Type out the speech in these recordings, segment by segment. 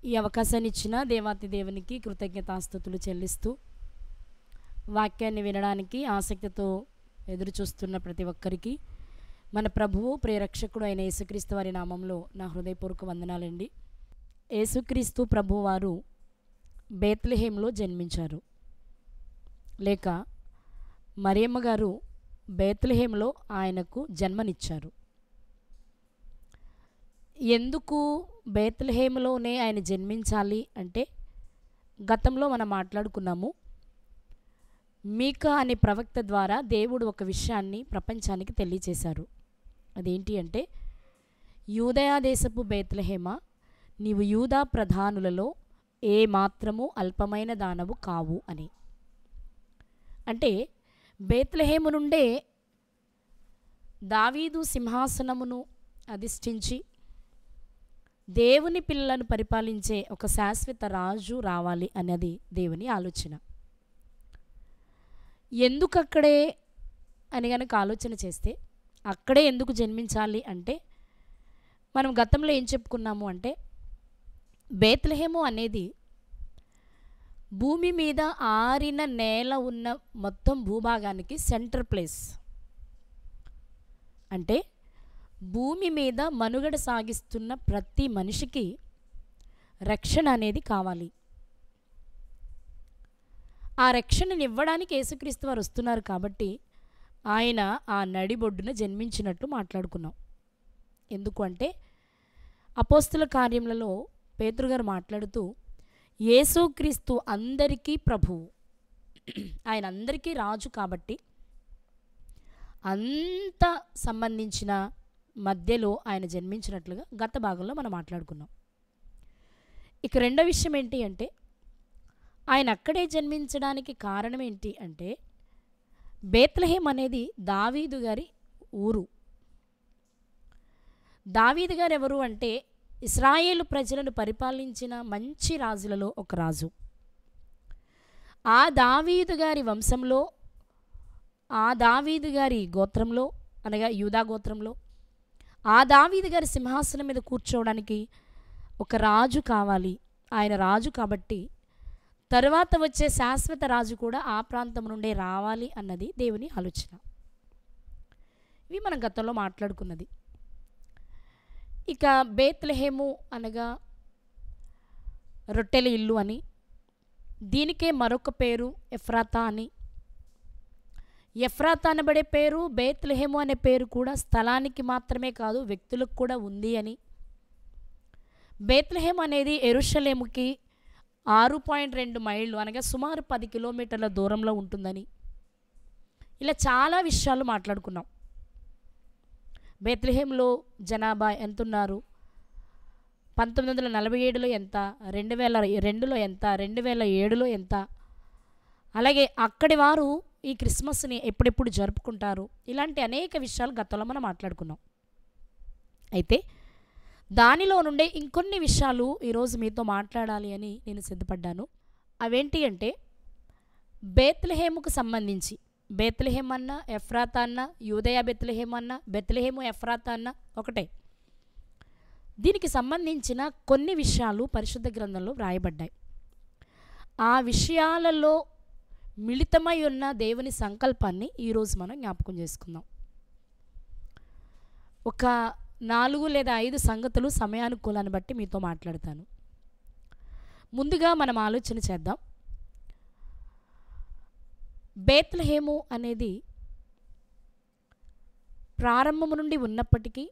ఈ అవకాశాన్ని ఇచ్చిన దేవాతి దేవునికి కృతజ్ఞతాస్తుతులు చెల్లిస్తూ వాక్యాన్ని వినడానికి ఆసక్తితో ఎదురు చూస్తున్న ప్రతి ఒక్కరికి మన ప్రభువు ప్రియరక్షకుడు అయిన యేసుక్రీస్తు వారి నామంలో నా హృదయపూర్వక వందనాలండి. యేసుక్రీస్తు ప్రభువారు బేత్లెహేంలో జన్మించారు, లేక మరియమ్మ గారు బేత్లెహేంలో ఆయనకు జన్మనిచ్చారు. ఎందుకు బేత్లెహేంలోనే ఆయన జన్మించాలి అంటే, గతంలో మనం మాట్లాడుకున్నాము. మీకా అనే ప్రవక్త ద్వారా దేవుడు ఒక విషయాన్ని ప్రపంచానికి తెలియచేశారు. అదేంటి అంటే, యూదయా దేశపు బేత్లెహేమా, నీవు యూదా ప్రధానులలో ఏ మాత్రము అల్పమైన దానవు కావు అని. అంటే బేత్లెహేము నుండే దావీదు సింహాసనమును అధిష్ఠించి దేవుని పిల్లలను పరిపాలించే ఒక శాశ్వత రాజు రావాలి అన్నది దేవుని ఆలోచన. ఎందుకు అక్కడే అని కనుక ఆలోచన చేస్తే, అక్కడే ఎందుకు జన్మించాలి అంటే, మనం గతంలో ఏం చెప్పుకున్నాము అంటే, బేత్లెహేము అనేది భూమి మీద ఆరిన నేల ఉన్న మొత్తం భూభాగానికి సెంటర్ ప్లేస్. అంటే భూమి మీద మనుగడ సాగిస్తున్న ప్రతి మనిషికి రక్షణ అనేది కావాలి. ఆ రక్షణని ఇవ్వడానికి యేసుక్రీస్తు వారు వస్తున్నారు కాబట్టి ఆయన ఆ నడిబొడ్డున జన్మించినట్లు మాట్లాడుకున్నాం. ఎందుకు అంటే, అపోస్తుల కార్యములలో పేతురు గారు మాట్లాడుతూ, యేసుక్రీస్తు అందరికీ ప్రభువు, ఆయన అందరికీ రాజు కాబట్టి అంత సంబంధించిన మధ్యలో ఆయన జన్మించినట్లుగా గత భాగంలో మనం మాట్లాడుకున్నాం. ఇక రెండో విషయం ఏంటి అంటే, ఆయన అక్కడే జన్మించడానికి కారణం ఏంటి అంటే, బేత్లెహేం అనేది దావీదు గారి ఊరు. దావీదు గారు ఎవరు అంటే, ఇశ్రాయేలు ప్రజలను పరిపాలించిన మంచి రాజులలో ఒక రాజు. ఆ దావీదు గారి వంశంలో, ఆ దావీదు గారి గోత్రంలో అనగా యూదా గోత్రంలో, ఆ దావీదు గారి సింహాసనం మీద కూర్చోవడానికి ఒక రాజు కావాలి. ఆయన రాజు కాబట్టి తర్వాత వచ్చే శాశ్వత రాజు కూడా ఆ ప్రాంతం నుండే రావాలి అన్నది దేవుని ఆలోచన. ఇవి మనం గతంలో మాట్లాడుకున్నది. ఇక బేత్లెహేము అనగా రొట్టెల ఇల్లు అని, దీనికే మరొక పేరు ఎఫ్రాతా అని. ఎఫ్రాతా అనబడే పేరు, బేత్లెహేము అనే పేరు కూడా స్థలానికి మాత్రమే కాదు, వ్యక్తులకు కూడా ఉంది అని. బేత్లెహేం అనేది యెరూషలేముకి 6.2 మైళ్ళు అనగా సుమారు 10 కిలోమీటర్ల దూరంలో ఉంటుందని. ఇలా చాలా విషయాలు మాట్లాడుకున్నాం. బేత్లెహేంలో జనాభా ఎంతున్నారు, 1947లో ఎంత, 2002లో ఎంత, 2007లో ఎంత, అలాగే అక్కడి వారు ఈ క్రిస్మస్ని ఎప్పుడెప్పుడు జరుపుకుంటారు, ఇలాంటి అనేక విషయాలు గతంలో మనం మాట్లాడుకున్నాం. అయితే దానిలో నుండే ఇంకొన్ని విషయాలు ఈరోజు మీతో మాట్లాడాలి అని నేను సిద్ధపడ్డాను. అవేంటి అంటే, బేత్లెహేముకు సంబంధించి, బేత్లెహేం అన్నా, ఎఫ్రాతా అన్నా, యూదయ బేత్లెహేం అన్నా, బేత్లెహేము ఎఫ్రాతా అన్నా ఒకటే. దీనికి సంబంధించిన కొన్ని విషయాలు పరిశుద్ధ గ్రంథంలో వ్రాయబడ్డాయి. ఆ విషయాలలో మిళితమై ఉన్న దేవుని సంకల్పాన్ని ఈరోజు మనం జ్ఞాపకం చేసుకుందాం. ఒక 4 లేదా 5 సంగతులు సమయానుకూలాన్ని బట్టి మీతో మాట్లాడతాను. ముందుగా మనం ఆలోచన చేద్దాం. బేత్లెహేము అనేది ప్రారంభము నుండి ఉన్నప్పటికీ,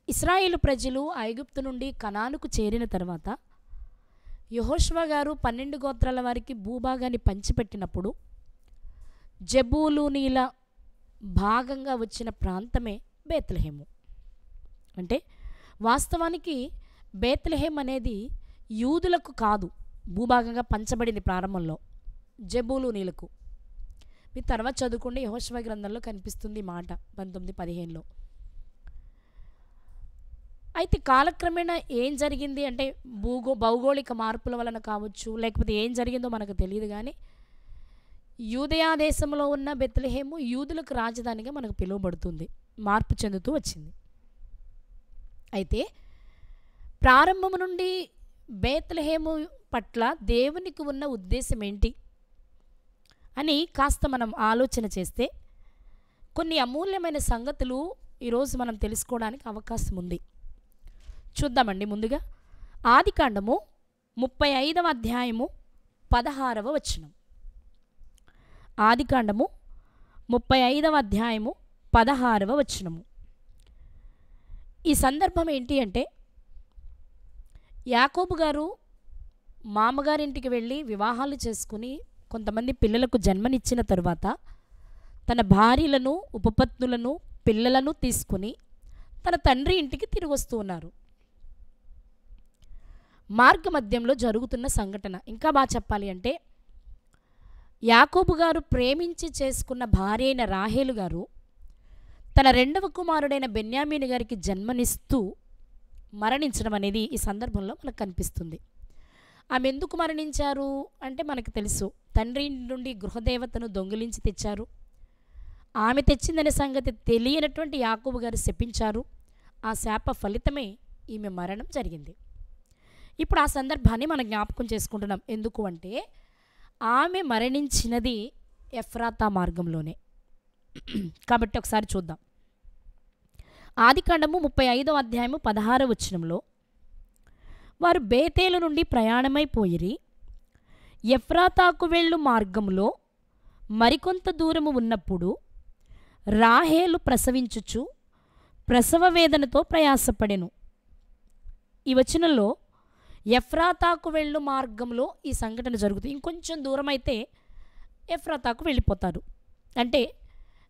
ఇశ్రాయేలు ప్రజలు ఐగుప్తు నుండి కనానుకు చేరిన తర్వాత యెహోషువ గారు 12 గోత్రాల వారికి భూభాగాన్ని పంచిపెట్టినప్పుడు జెబూలూనీల భాగంగా వచ్చిన ప్రాంతమే బేత్లెహేము. అంటే వాస్తవానికి బేత్లెహేం అనేది యూదులకు కాదు భూభాగంగా పంచబడింది ప్రారంభంలో, జెబూలూనీలకు. మీ తర్వాత చదువుకోండి, యెహోషువ గ్రంథంలో కనిపిస్తుంది మాట 19:15లో. అయితే కాలక్రమేణా ఏం జరిగింది అంటే, భౌగోళిక మార్పుల వలన కావచ్చు, లేకపోతే ఏం జరిగిందో మనకు తెలియదు కానీ, యూదయా దేశంలో ఉన్న బెత్లెహేము యూదులకు రాజధానిగా మనకు పిలువబడుతుంది, మార్పు చెందుతూ వచ్చింది. అయితే ప్రారంభము నుండి బేత్లెహేము పట్ల దేవునికి ఉన్న ఉద్దేశం ఏంటి అని కాస్త మనం ఆలోచన చేస్తే కొన్ని అమూల్యమైన సంగతులు ఈరోజు మనం తెలుసుకోవడానికి అవకాశం ఉంది. చూద్దామండి. ముందుగా ఆదికాండము 35వ అధ్యాయము 16వ వచనం. ఆదికాండము 35వ అధ్యాయము 16వ వచనము. ఈ సందర్భం ఏంటి అంటే, యాకోబు గారు మామగారింటికి వెళ్ళి వివాహాలు చేసుకుని కొంతమంది పిల్లలకు జన్మనిచ్చిన తరువాత తన భార్యలను, ఉపపత్నులను, పిల్లలను తీసుకుని తన తండ్రి ఇంటికి తిరిగి వస్తూ ఉన్నారు. మార్గ మధ్యంలో జరుగుతున్న సంఘటన, ఇంకా బాగా చెప్పాలి అంటే, యాకోబు గారు ప్రేమించి చేసుకున్న భార్య అయిన రాహేలు గారు తన రెండవ కుమారుడైన బెన్యామీను గారికి జన్మనిస్తూ మరణించడం అనేది ఈ సందర్భంలో మనకు కనిపిస్తుంది. ఆమె ఎందుకు మరణించారు అంటే మనకు తెలుసు. తండ్రి నుండి గృహదేవతను దొంగిలించి తెచ్చారు. ఆమె తెచ్చిందనే సంగతి తెలియనటువంటి యాకోబు గారు శపించారు. ఆ శాప ఫలితమే ఈమె మరణం జరిగింది. ఇప్పుడు ఆ సందర్భాన్ని మనం జ్ఞాపకం చేసుకుంటున్నాం. ఎందుకు అంటే ఆమె మరణించినది ఎఫ్రాతా మార్గంలోనే. కాబట్టి ఒకసారి చూద్దాం. ఆదికాండము 35వ అధ్యాయము 16వ వచనంలో, వారు బేతేలు నుండి ప్రయాణమైపోయిరి. ఎఫ్రాతాకు వెళ్ళు మార్గంలో మరికొంత దూరము ఉన్నప్పుడు రాహేలు ప్రసవించుచు ప్రసవ వేదనతో ప్రయాసపడెను. ఈ వచనంలో ఎఫ్రాతాకు వెళ్ళు మార్గంలో ఈ సంఘటన జరుగుతుంది. ఇంకొంచెం దూరం అయితే ఎఫ్రాతాకు వెళ్ళిపోతారు. అంటే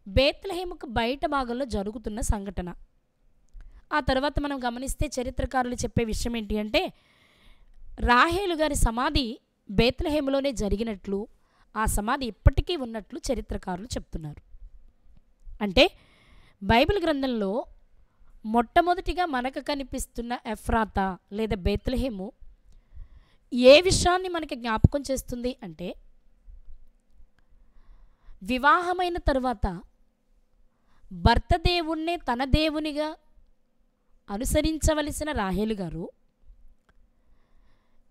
బేత్లెహేముకు బయట భాగంలో జరుగుతున్న సంఘటన. ఆ తర్వాత మనం గమనిస్తే చరిత్రకారులు చెప్పే విషయం ఏంటి అంటే, రాహేలు గారి సమాధి బేత్లెహేములోనే జరిగినట్లు, ఆ సమాధి ఇప్పటికీ ఉన్నట్లు చరిత్రకారులు చెప్తున్నారు. అంటే బైబిల్ గ్రంథంలో మొట్టమొదటిగా మనకు కనిపిస్తున్న ఎఫ్రాతా లేదా బేత్లెహేము ఏ విషయాన్ని మనకి జ్ఞాపకం చేస్తుంది అంటే, వివాహమైన తరువాత భర్త దేవుణ్ణే తన దేవునిగా అనుసరించవలసిన రాహేలు గారు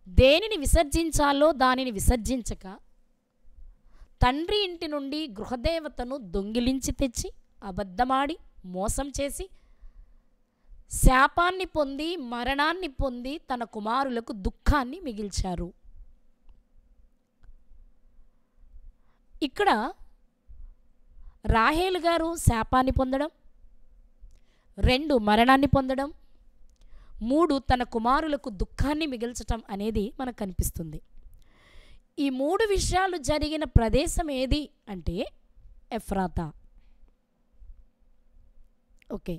దేనిని విసర్జించాలో దానిని విసర్జించక తండ్రి ఇంటి నుండి గృహదేవతను దొంగిలించి తెచ్చి అబద్ధమాడి మోసం చేసి శాపాన్ని పొంది మరణాన్ని పొంది తన కుమారులకు దుఃఖాన్ని మిగిల్చారు. ఇక్కడ రాహేలు గారు శాపాన్ని పొందడం, 2 మరణాన్ని పొందడం, 3 తన కుమారులకు దుఃఖాన్ని మిగిల్చటం అనేది మనకు కనిపిస్తుంది. ఈ 3 విషయాలు జరిగిన ప్రదేశం ఏది అంటే ఎఫ్రాతా. ఓకే,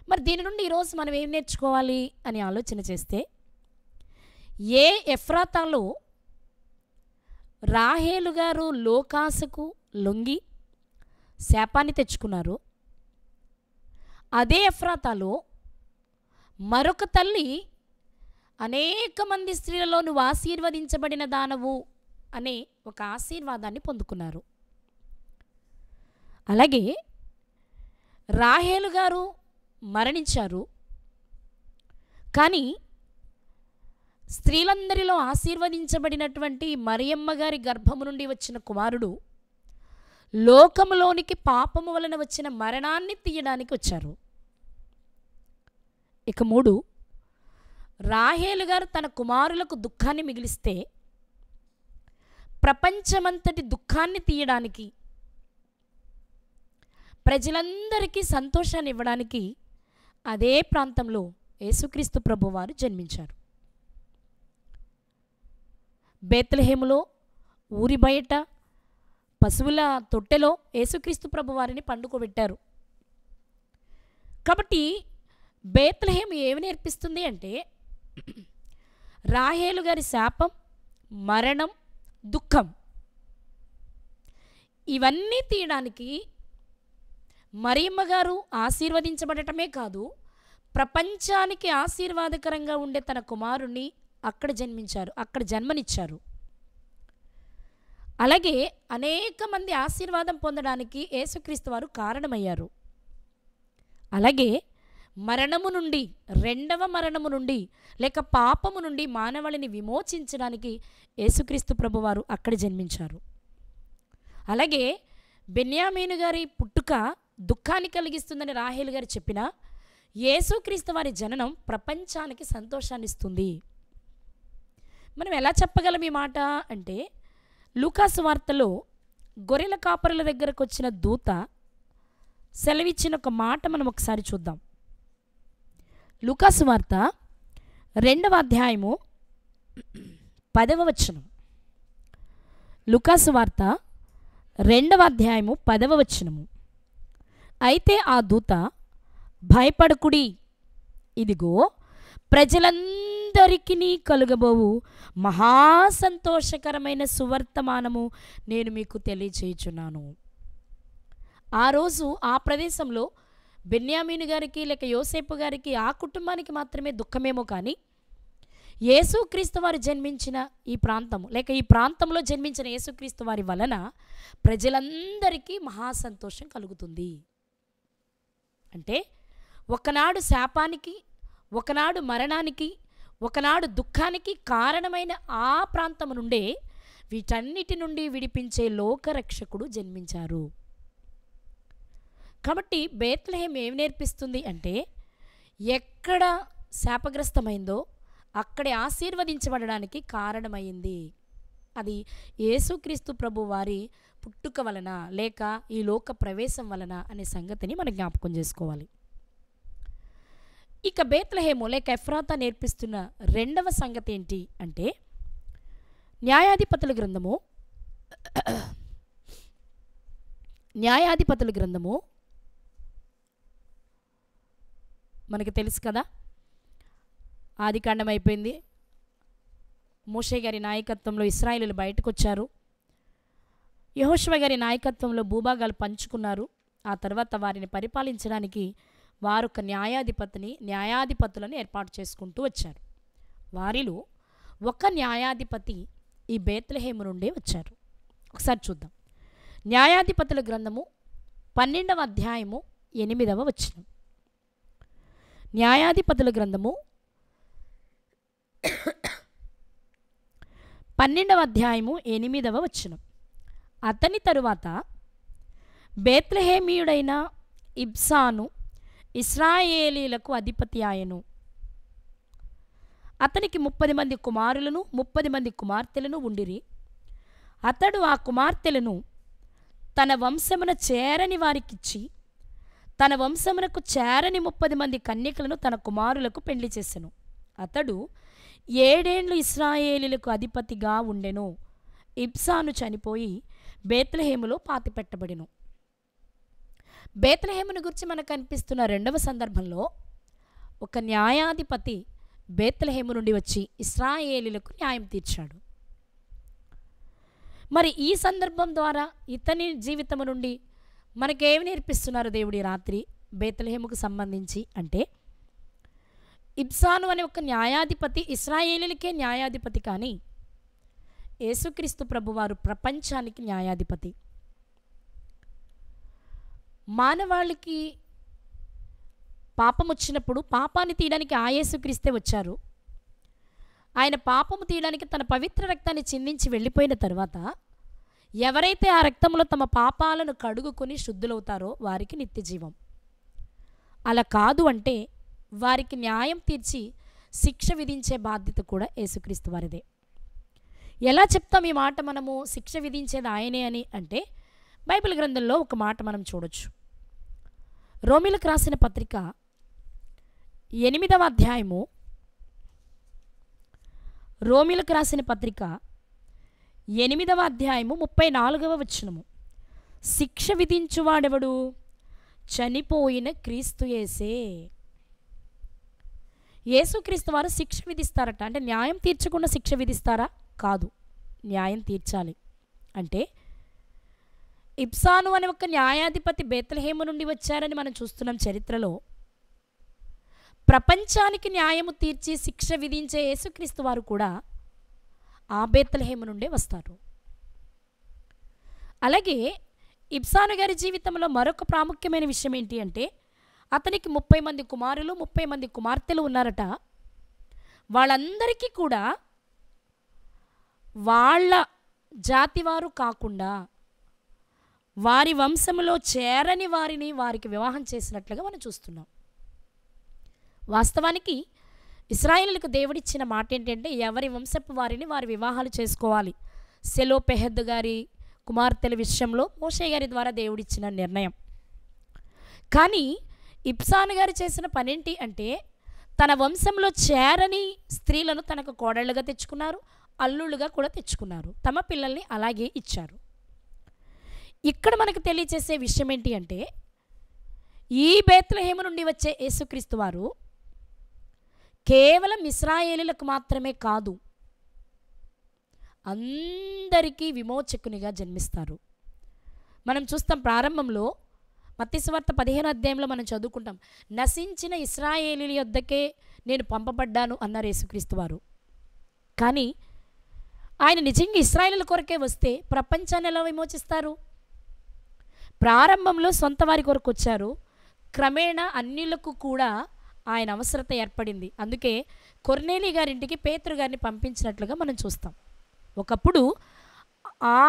మరి దీని నుండి ఈరోజు మనం ఏం నేర్చుకోవాలి అని ఆలోచన చేస్తే, ఏ ఎఫ్రాతాలో రాహేలు గారు లోకాసకు లొంగి శాపాన్ని తెచ్చుకున్నారు, అదే ఎఫ్రాతాలో మరొక తల్లి అనేక మంది స్త్రీలలో నువ్వు ఆశీర్వదించబడిన దానవు అనే ఒక ఆశీర్వాదాన్ని పొందుకున్నారు. అలాగే రాహేలు గారు మరణించారు, కానీ స్త్రీలందరిలో ఆశీర్వదించబడినటువంటి మరియమ్మ గారి గర్భము నుండి వచ్చిన కుమారుడు లోకములోనికి పాపము వలన వచ్చిన మరణాన్ని తీయడానికి వచ్చారు. ఇక 3, రాహేలు గారు తన కుమారులకు దుఃఖాన్ని మిగిలిస్తే ప్రపంచమంతటి దుఃఖాన్ని తీయడానికి, ప్రజలందరికీ సంతోషాన్ని ఇవ్వడానికి అదే ప్రాంతంలో యేసుక్రీస్తు ప్రభువారు జన్మించారు. బేత్లెహేములో ఊరి బయట పశువుల తొట్టెలో యేసుక్రీస్తు ప్రభువారిని పండుకోబెట్టారు. కాబట్టి బేత్లెహేము ఏమి నేర్పిస్తుంది అంటే, రాహేలు గారి శాపం, మరణం, దుఃఖం ఇవన్నీ తీయడానికి మరియమ్మ గారు ఆశీర్వదించబడటమే కాదు, ప్రపంచానికి ఆశీర్వాదకరంగా ఉండే తన కుమారుణ్ణి అక్కడ జన్మించారు, అక్కడ జన్మనిచ్చారు. అలాగే అనేక మంది ఆశీర్వాదం పొందడానికి యేసుక్రీస్తు వారు కారణమయ్యారు. అలాగే మరణము నుండి, రెండవ మరణము నుండి లేక పాపము నుండి మానవాళిని విమోచించడానికి యేసుక్రీస్తు ప్రభువారు అక్కడ జన్మించారు. అలాగే బెన్యామీను గారి పుట్టుక దుఃఖాన్ని కలిగిస్తుందని రాహేలు గారు చెప్పిన యేసుక్రీస్తు వారి జననం ప్రపంచానికి సంతోషాన్ని ఇస్తుంది. మనం ఎలా చెప్పగలం ఈ మాట అంటే, లూకాసు వార్తలో గొర్రెల కాపరుల దగ్గరకు వచ్చిన దూత సెలవిచ్చిన ఒక మాట మనం ఒకసారి చూద్దాం. లూకాసు వార్త 2వ అధ్యాయము 10వ వచనం. లూకాసు వార్త 2వ అధ్యాయము 10వ వచనము. అయితే ఆ దూత, భయపడకుడి, ఇదిగో ప్రజలందరికీ కలుగబోవు మహాసంతోషకరమైన సువర్తమానము నేను మీకు తెలియచేయుచున్నాను. ఆ రోజు ఆ ప్రదేశంలో బెన్యామీను గారికి లేక యోసేపు గారికి ఆ కుటుంబానికి మాత్రమే దుఃఖమేమో కానీ యేసుక్రీస్తు వారు జన్మించిన ఈ ప్రాంతము లేక ఈ ప్రాంతంలో జన్మించిన యేసుక్రీస్తు వారి వలన ప్రజలందరికీ మహాసంతోషం కలుగుతుంది. అంటే ఒకనాడు శాపానికి, ఒకనాడు మరణానికి, ఒకనాడు దుఃఖానికి కారణమైన ఆ ప్రాంతము నుండే వీటన్నిటి నుండి విడిపించే లోకరక్షకుడు జన్మించారు. కాబట్టి బేత్లెహేం ఏం నేర్పిస్తుంది అంటే, ఎక్కడ శాపగ్రస్తమైందో అక్కడే ఆశీర్వదించబడడానికి కారణమైంది. అది యేసుక్రీస్తు ప్రభు వారి పుట్టుక వలన లేక ఈ లోక ప్రవేశం వలన అనే సంగతిని మనం జ్ఞాపకం చేసుకోవాలి. ఇక బేత్లెహేము లేక ఎఫ్రాతా నేర్పిస్తున్న రెండవ సంగతి ఏంటి అంటే, న్యాయాధిపతుల గ్రంథము మనకి తెలుసు కదా. ఆదికాండం అయిపోయింది. మోషే గారి నాయకత్వంలో ఇశ్రాయేలీయులు బయటకు వచ్చారు. యెహోషువ గారి నాయకత్వంలో భూభాగాలు పంచుకున్నారు. ఆ తర్వాత వారిని పరిపాలించడానికి వారు ఒక న్యాయాధిపతులను ఏర్పాటు చేసుకుంటూ వచ్చారు. వారిలో ఒక న్యాయాధిపతి ఈ బేత్లెహేము నుండే వచ్చారు. ఒకసారి చూద్దాం. న్యాయాధిపతుల గ్రంథము 12వ అధ్యాయము 8వ వచనం. న్యాయాధిపతుల గ్రంథము 12వ అధ్యాయము 8వ వచనం. అతని తరువాత బేత్లెహేమీయుడైన ఇబ్సాను ఇశ్రాయేలీలకు అధిపతి ఆయను. అతనికి 30 మంది కుమారులను 30 మంది కుమార్తెలను ఉండిరి. అతడు ఆ కుమార్తెలను తన వంశమున చేరని వారికిచ్చి తన వంశమునకు చేరని 30 మంది కన్యకలను తన కుమారులకు పెళ్లి చేసెను. అతడు 7 ఏండ్లు ఇశ్రాయేలీలకు అధిపతిగా ఉండెను. ఇబ్సాను చనిపోయి బేత్లెహేములో పాతిపెట్టబడెను. బేత్లెహేమును గురించి మనకు కనిపిస్తున్న రెండవ సందర్భంలో ఒక న్యాయాధిపతి బేత్లెహేము నుండి వచ్చి ఇశ్రాయేలీలకు న్యాయం తీర్చాడు. మరి ఈ సందర్భం ద్వారా ఇతని జీవితము నుండి మనకేమి నేర్పిస్తున్నారు దేవుడి రాత్రి బేత్లెహేముకు సంబంధించి అంటే, ఇబ్సాను అనే ఒక న్యాయాధిపతి ఇశ్రాయేలీలకే న్యాయాధిపతి, కానీ యేసుక్రీస్తు ప్రభువారు ప్రపంచానికి న్యాయాధిపతి. మానవాళికి పాపం వచ్చినప్పుడు పాపాన్ని తీయడానికి ఆ యేసుక్రీస్తే వచ్చారు. ఆయన పాపము తీయడానికి తన పవిత్ర రక్తాన్ని చిందించి వెళ్ళిపోయిన తర్వాత ఎవరైతే ఆ రక్తంలో తమ పాపాలను కడుగుకొని శుద్ధులవుతారో వారికి నిత్య జీవం. అలా కాదు అంటే వారికి న్యాయం తీర్చి శిక్ష విధించే బాధ్యత కూడా యేసుక్రీస్తు వారిదే. ఎలా చెప్తాం ఈ మాట మనము శిక్ష విధించేది ఆయనే అని అంటే, బైబిల్ గ్రంథంలో ఒక మాట మనం చూడొచ్చు. రోమీలకు రాసిన పత్రిక 8వ అధ్యాయము, రోమీలకు రాసిన పత్రిక 8వ అధ్యాయము 34వ వచనము. శిక్ష విధించువాడెవడు? చనిపోయిన క్రీస్తు యేసే. యేసుక్రీస్తు వారు శిక్ష విధిస్తారట. అంటే న్యాయం తీర్చకుండా శిక్ష విధిస్తారా? కాదు, న్యాయం తీర్చాలి. అంటే ఇబ్సాను అనే ఒక న్యాయాధిపతి బేత్లెహేము నుండి వచ్చారని మనం చూస్తున్నాం చరిత్రలో. ప్రపంచానికి న్యాయము తీర్చి శిక్ష విధించే యేసుక్రీస్తు వారు కూడా ఆ బేత్లెహేము నుండే వస్తారు. అలాగే ఇబ్సాను గారి జీవితంలో మరొక ప్రాముఖ్యమైన విషయం ఏంటి అంటే, అతనికి 30 మంది కుమారులు 30 మంది కుమార్తెలు ఉన్నారట. వాళ్ళందరికీ కూడా వాళ్ళ జాతివారు కాకుండా వారి వంశంలో చేరని వారిని వారికి వివాహం చేసినట్లుగా మనం చూస్తున్నాం. వాస్తవానికి ఇశ్రాయేలులకు దేవుడిచ్చిన మాట ఏంటంటే ఎవరి వంశపు వారిని వారి వివాహాలు చేసుకోవాలి. సెలోపెహద్ గారి కుమార్తెల విషయంలో మోషే గారి ద్వారా దేవుడిచ్చిన నిర్ణయం. కానీ ఇబ్సాను గారు చేసిన పనేంటి అంటే తన వంశంలో చేరని స్త్రీలను తనకు కోడళ్ళుగా తెచ్చుకున్నారు, అల్లుళ్ళుగా కూడా తెచ్చుకున్నారు. తమ పిల్లల్ని అలాగే ఇచ్చారు. ఇక్కడ మనకు తెలియచేసే విషయం ఏంటి అంటే ఈ బేత్లెహేము నుండి వచ్చే యేసుక్రీస్తు వారు కేవలం ఇశ్రాయేలీలకు మాత్రమే కాదు, అందరికీ విమోచకునిగా జన్మిస్తారు. మనం చూస్తాం ప్రారంభంలో మత్తయి సువార్త 15వ అధ్యాయంలో మనం చదువుకుంటాం, నశించిన ఇశ్రాయేలీల యొద్దకే నేను పంపబడ్డాను అన్నారు యేసుక్రీస్తు వారు. కానీ ఆయన నిజంగా ఇశ్రాయేలీల కొరకే వస్తే ప్రపంచాన్ని ఎలా విమోచిస్తారు? ప్రారంభంలో సొంత వారి కొరకు వచ్చారు, క్రమేణా అన్యులకు కూడా ఆయన అవసరత ఏర్పడింది. అందుకే కొర్నేలి గారింటికి పేతురు గారిని పంపించినట్లుగా మనం చూస్తాం. ఒకప్పుడు ఆ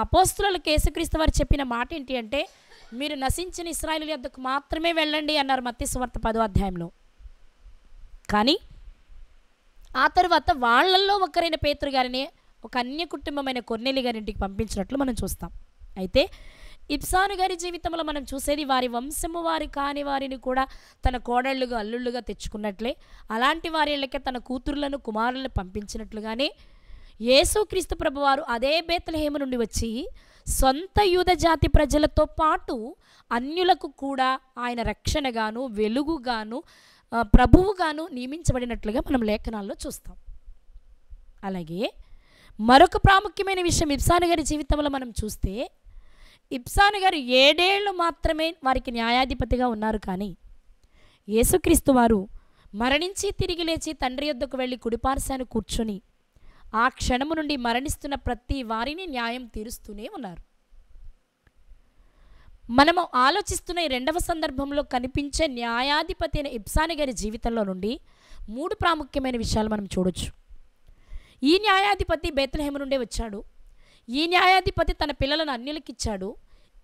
అపోస్తులకు యేసుక్రీస్తు వారు చెప్పిన మాట ఏంటి అంటే మీరు నశించిన ఇశ్రాయేలీయుల యొద్దకు మాత్రమే వెళ్ళండి అన్నారు మత్తయి సువార్త 10వ అధ్యాయంలో. కానీ ఆ తర్వాత వాళ్ళల్లో ఒకరైన పేతురు గారిని ఒక అన్య కుటుంబమైన కొర్నేలి గారింటికి పంపించినట్లు మనం చూస్తాం. అయితే ఇబ్సాను గారి జీవితంలో మనం చూసేది వారి వంశము వారి కాని వారిని కూడా తన కోడళ్ళుగా అల్లుళ్ళుగా తెచ్చుకున్నట్లే, అలాంటి వారి ఇళ్ళకే తన కూతుర్లను కుమారులను పంపించినట్లుగానే యేసుక్రీస్తు ప్రభువారు అదే బేత్లెహేము నుండి వచ్చి సొంత యూద జాతి ప్రజలతో పాటు అన్యులకు కూడా ఆయన రక్షణగాను వెలుగుగాను ప్రభువుగాను నియమించబడినట్లుగా మనం లేఖనాల్లో చూస్తాం. అలాగే మరొక ప్రాముఖ్యమైన విషయం ఇబ్సాను గారి జీవితంలో మనం చూస్తే ఇబ్సాను గారు 7 ఏళ్ళు మాత్రమే వారికి న్యాయాధిపతిగా ఉన్నారు. కానీ యేసుక్రీస్తు వారు మరణించి తిరిగి లేచి తండ్రి యొద్దకు వెళ్ళి కుడిపార్శాన కూర్చొని ఆ క్షణము నుండి మరణిస్తున్న ప్రతి వారిని న్యాయం తీరుస్తూనే ఉన్నారు. మనము ఆలోచిస్తున్న ఈ రెండవ సందర్భంలో కనిపించే న్యాయాధిపతి అయిన ఇబ్సాను గారి జీవితంలో నుండి 3 ప్రాముఖ్యమైన విషయాలు మనం చూడొచ్చు. ఈ న్యాయాధిపతి బేత్లెహేము నుండే వచ్చాడు. ఈ న్యాయాధిపతి తన పిల్లలను అన్యులకిచ్చాడు.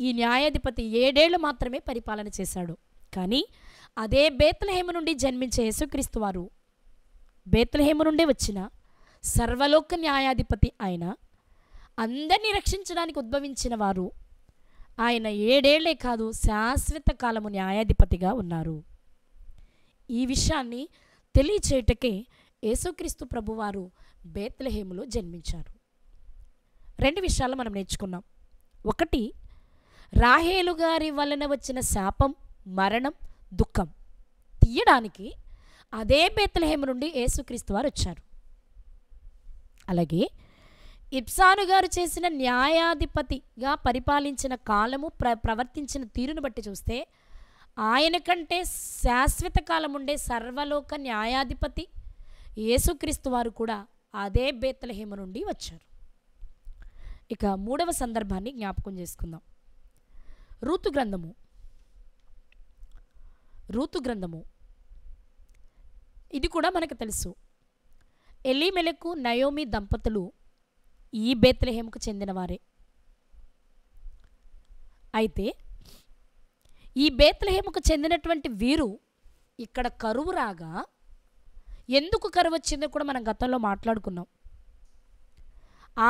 ఈ న్యాయాధిపతి 7 ఏళ్ళు మాత్రమే పరిపాలన చేశాడు. కానీ అదే బేత్లెహేము నుండి జన్మించే యేసుక్రీస్తు వారు బేత్లెహేము నుండే వచ్చిన సర్వలోక న్యాయాధిపతి ఆయన, అందరినీ రక్షించడానికి ఉద్భవించిన వారు. ఆయన 7 ఏళ్లే కాదు శాశ్వత కాలము న్యాయాధిపతిగా ఉన్నారు. ఈ విషయాన్ని తెలియచేయటకే యేసుక్రీస్తు ప్రభువారు బేత్లెహేములో జన్మించారు. 2 విషయాలు మనం నేర్చుకున్నాం. ఒకటి, రాహేలు గారి వలన వచ్చిన శాపం, మరణం, దుఃఖం తీయడానికి అదే బేత్లెహేము నుండి యేసుక్రీస్తు వారు వచ్చారు. అలాగే ఇబ్సాను గారు చేసిన న్యాయాధిపతిగా పరిపాలించిన కాలము ప్రవర్తించిన తీరును బట్టి చూస్తే ఆయన కంటే శాశ్వత కాలం ఉండే సర్వలోక న్యాయాధిపతి యేసుక్రీస్తు వారు కూడా అదే బేత్లెహేము నుండి వచ్చారు. ఇక 3వ సందర్భాన్ని జ్ఞాపకం చేసుకుందాం. రూతు గ్రంథము ఇది కూడా మనకు తెలుసు. ఎలీమెలెకు నయోమి దంపతులు ఈ బేత్లెహేముకు చెందినవారే. అయితే ఈ బేత్లెహేముకు చెందినటువంటి వీరు ఇక్కడ కరువు రాగా, ఎందుకు కరువు వచ్చిందో కూడా మనం గతంలో మాట్లాడుకున్నాం.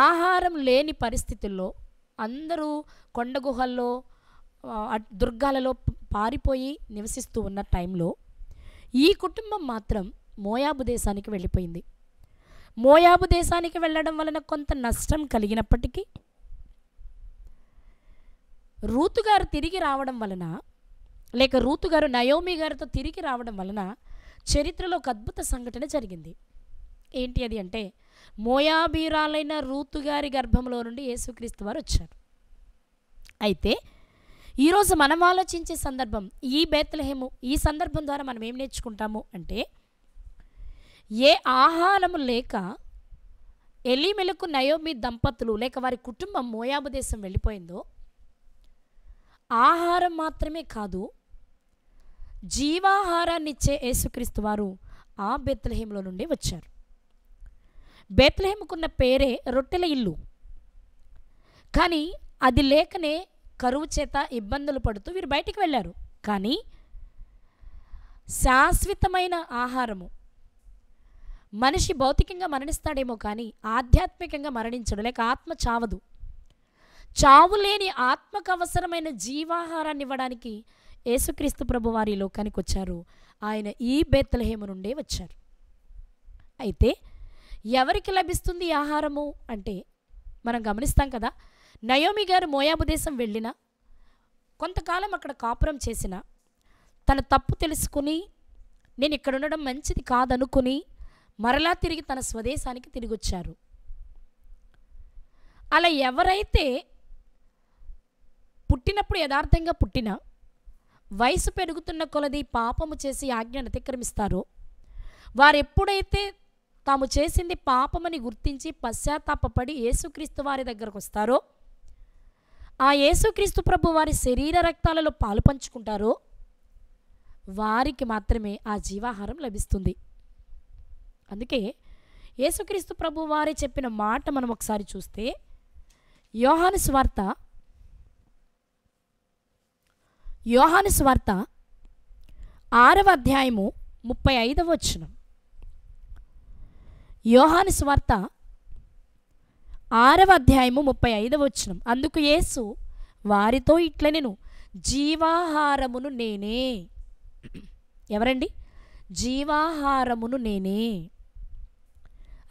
ఆహారం లేని పరిస్థితుల్లో అందరూ కొండ గుహల్లో దుర్గాలలో పారిపోయి నివసిస్తూ ఉన్న టైంలో ఈ కుటుంబం మాత్రం మోయాబు దేశానికి వెళ్ళిపోయింది. మోయాబు దేశానికి వెళ్ళడం వలన కొంత నష్టం కలిగినప్పటికీ రూతు గారు తిరిగి రావడం వలన, లేక రూతు గారు నయోమి గారితో తిరిగి రావడం వలన చరిత్రలో ఒక అద్భుత సంఘటన జరిగింది. ఏంటి అది అంటే మోయాబీరాలైన రూతు గారి గర్భంలో నుండి యేసుక్రీస్తు వారు వచ్చారు. అయితే ఈరోజు మనం ఆలోచించే సందర్భం ఈ బేత్లెహేము, ఈ సందర్భం ద్వారా మనం ఏం నేర్చుకుంటాము అంటే ఏ ఆహారము లేక ఎలీమెలకు నయోమి దంపతులు లేక వారి కుటుంబం మోయాబు దేశం వెళ్ళిపోయిందో, ఆహారం మాత్రమే కాదు జీవాహారాన్నిచ్చే యేసుక్రీస్తు వారు ఆ బెత్లెహేములో నుండి వచ్చారు. బెత్లెహేముకున్న పేరే రొట్టెల ఇల్లు. కానీ అది లేకనే కరువు చేత ఇబ్బందులు పడుతూ వీరు బయటికి వెళ్ళారు. కానీ శాశ్వతమైన ఆహారము, మనిషి భౌతికంగా మరణిస్తాడేమో కానీ ఆధ్యాత్మికంగా మరణించడు, లేక ఆత్మ చావదు. చావు లేని ఆత్మకు అవసరమైన జీవాహారాన్ని ఇవ్వడానికి యేసుక్రీస్తు ప్రభు వారి లోకానికి వచ్చారు. ఆయన ఈ బెత్లెహేము నుండే వచ్చారు. అయితే ఎవరికి లభిస్తుంది ఈ ఆహారము అంటే మనం గమనిస్తాం కదా. నయోమి గారు మోయాబు దేశం వెళ్ళిన, కొంతకాలం అక్కడ కాపురం చేసిన, తన తప్పు తెలుసుకుని నేను ఇక్కడ ఉండడం మంచిది కాదనుకుని మరలా తిరిగి తన స్వదేశానికి తిరిగి వచ్చారు. అలా ఎవరైతే పుట్టినప్పుడు యథార్థంగా పుట్టిన, వయసు పెరుగుతున్న కొలది పాపము చేసి ఆజ్ఞను అతిక్రమిస్తారో, వారు ఎప్పుడైతే తాము చేసింది పాపమని గుర్తించి పశ్చాత్తాపపడి యేసుక్రీస్తు వారి దగ్గరకు వస్తారో, ఆ యేసుక్రీస్తు ప్రభు వారి శరీర రక్తాలలో పాలు పంచుకుంటారో వారికి మాత్రమే ఆ జీవాహారం లభిస్తుంది. అందుకే యేసుక్రీస్తు ప్రభు వారి చెప్పిన మాట మనం ఒకసారి చూస్తే, యోహాను సువార్త 6వ అధ్యాయము 35వ వచనం. యోహాను సువార్త 6వ అధ్యాయము 35వ వచనం. అందుకు యేసు వారితో ఇట్లనెను, జీవాహారమును నేనే. ఎవరండి? జీవాహారమును నేనే.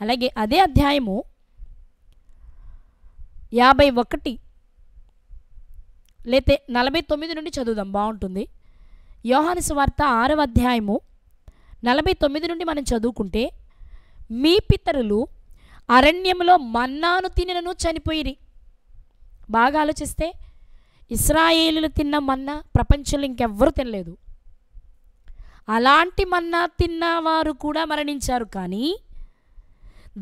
అలాగే అదే అధ్యాయము 51 లేతే 49 నుండి చదువుదాం, బాగుంటుంది. యోహాను సువార్త 6వ అధ్యాయము 49 నుండి మనం చదువుకుంటే, మీ పితరులు అరణ్యములో మన్నాను తినను చనిపోయిరి. బాగా ఆలోచిస్తే ఇశ్రాయేలులు తిన్న మన్నా ప్రపంచంలో ఇంకెవ్వరూ తినలేదు. అలాంటి మన్నా తిన్నవారు కూడా మరణించారు. కానీ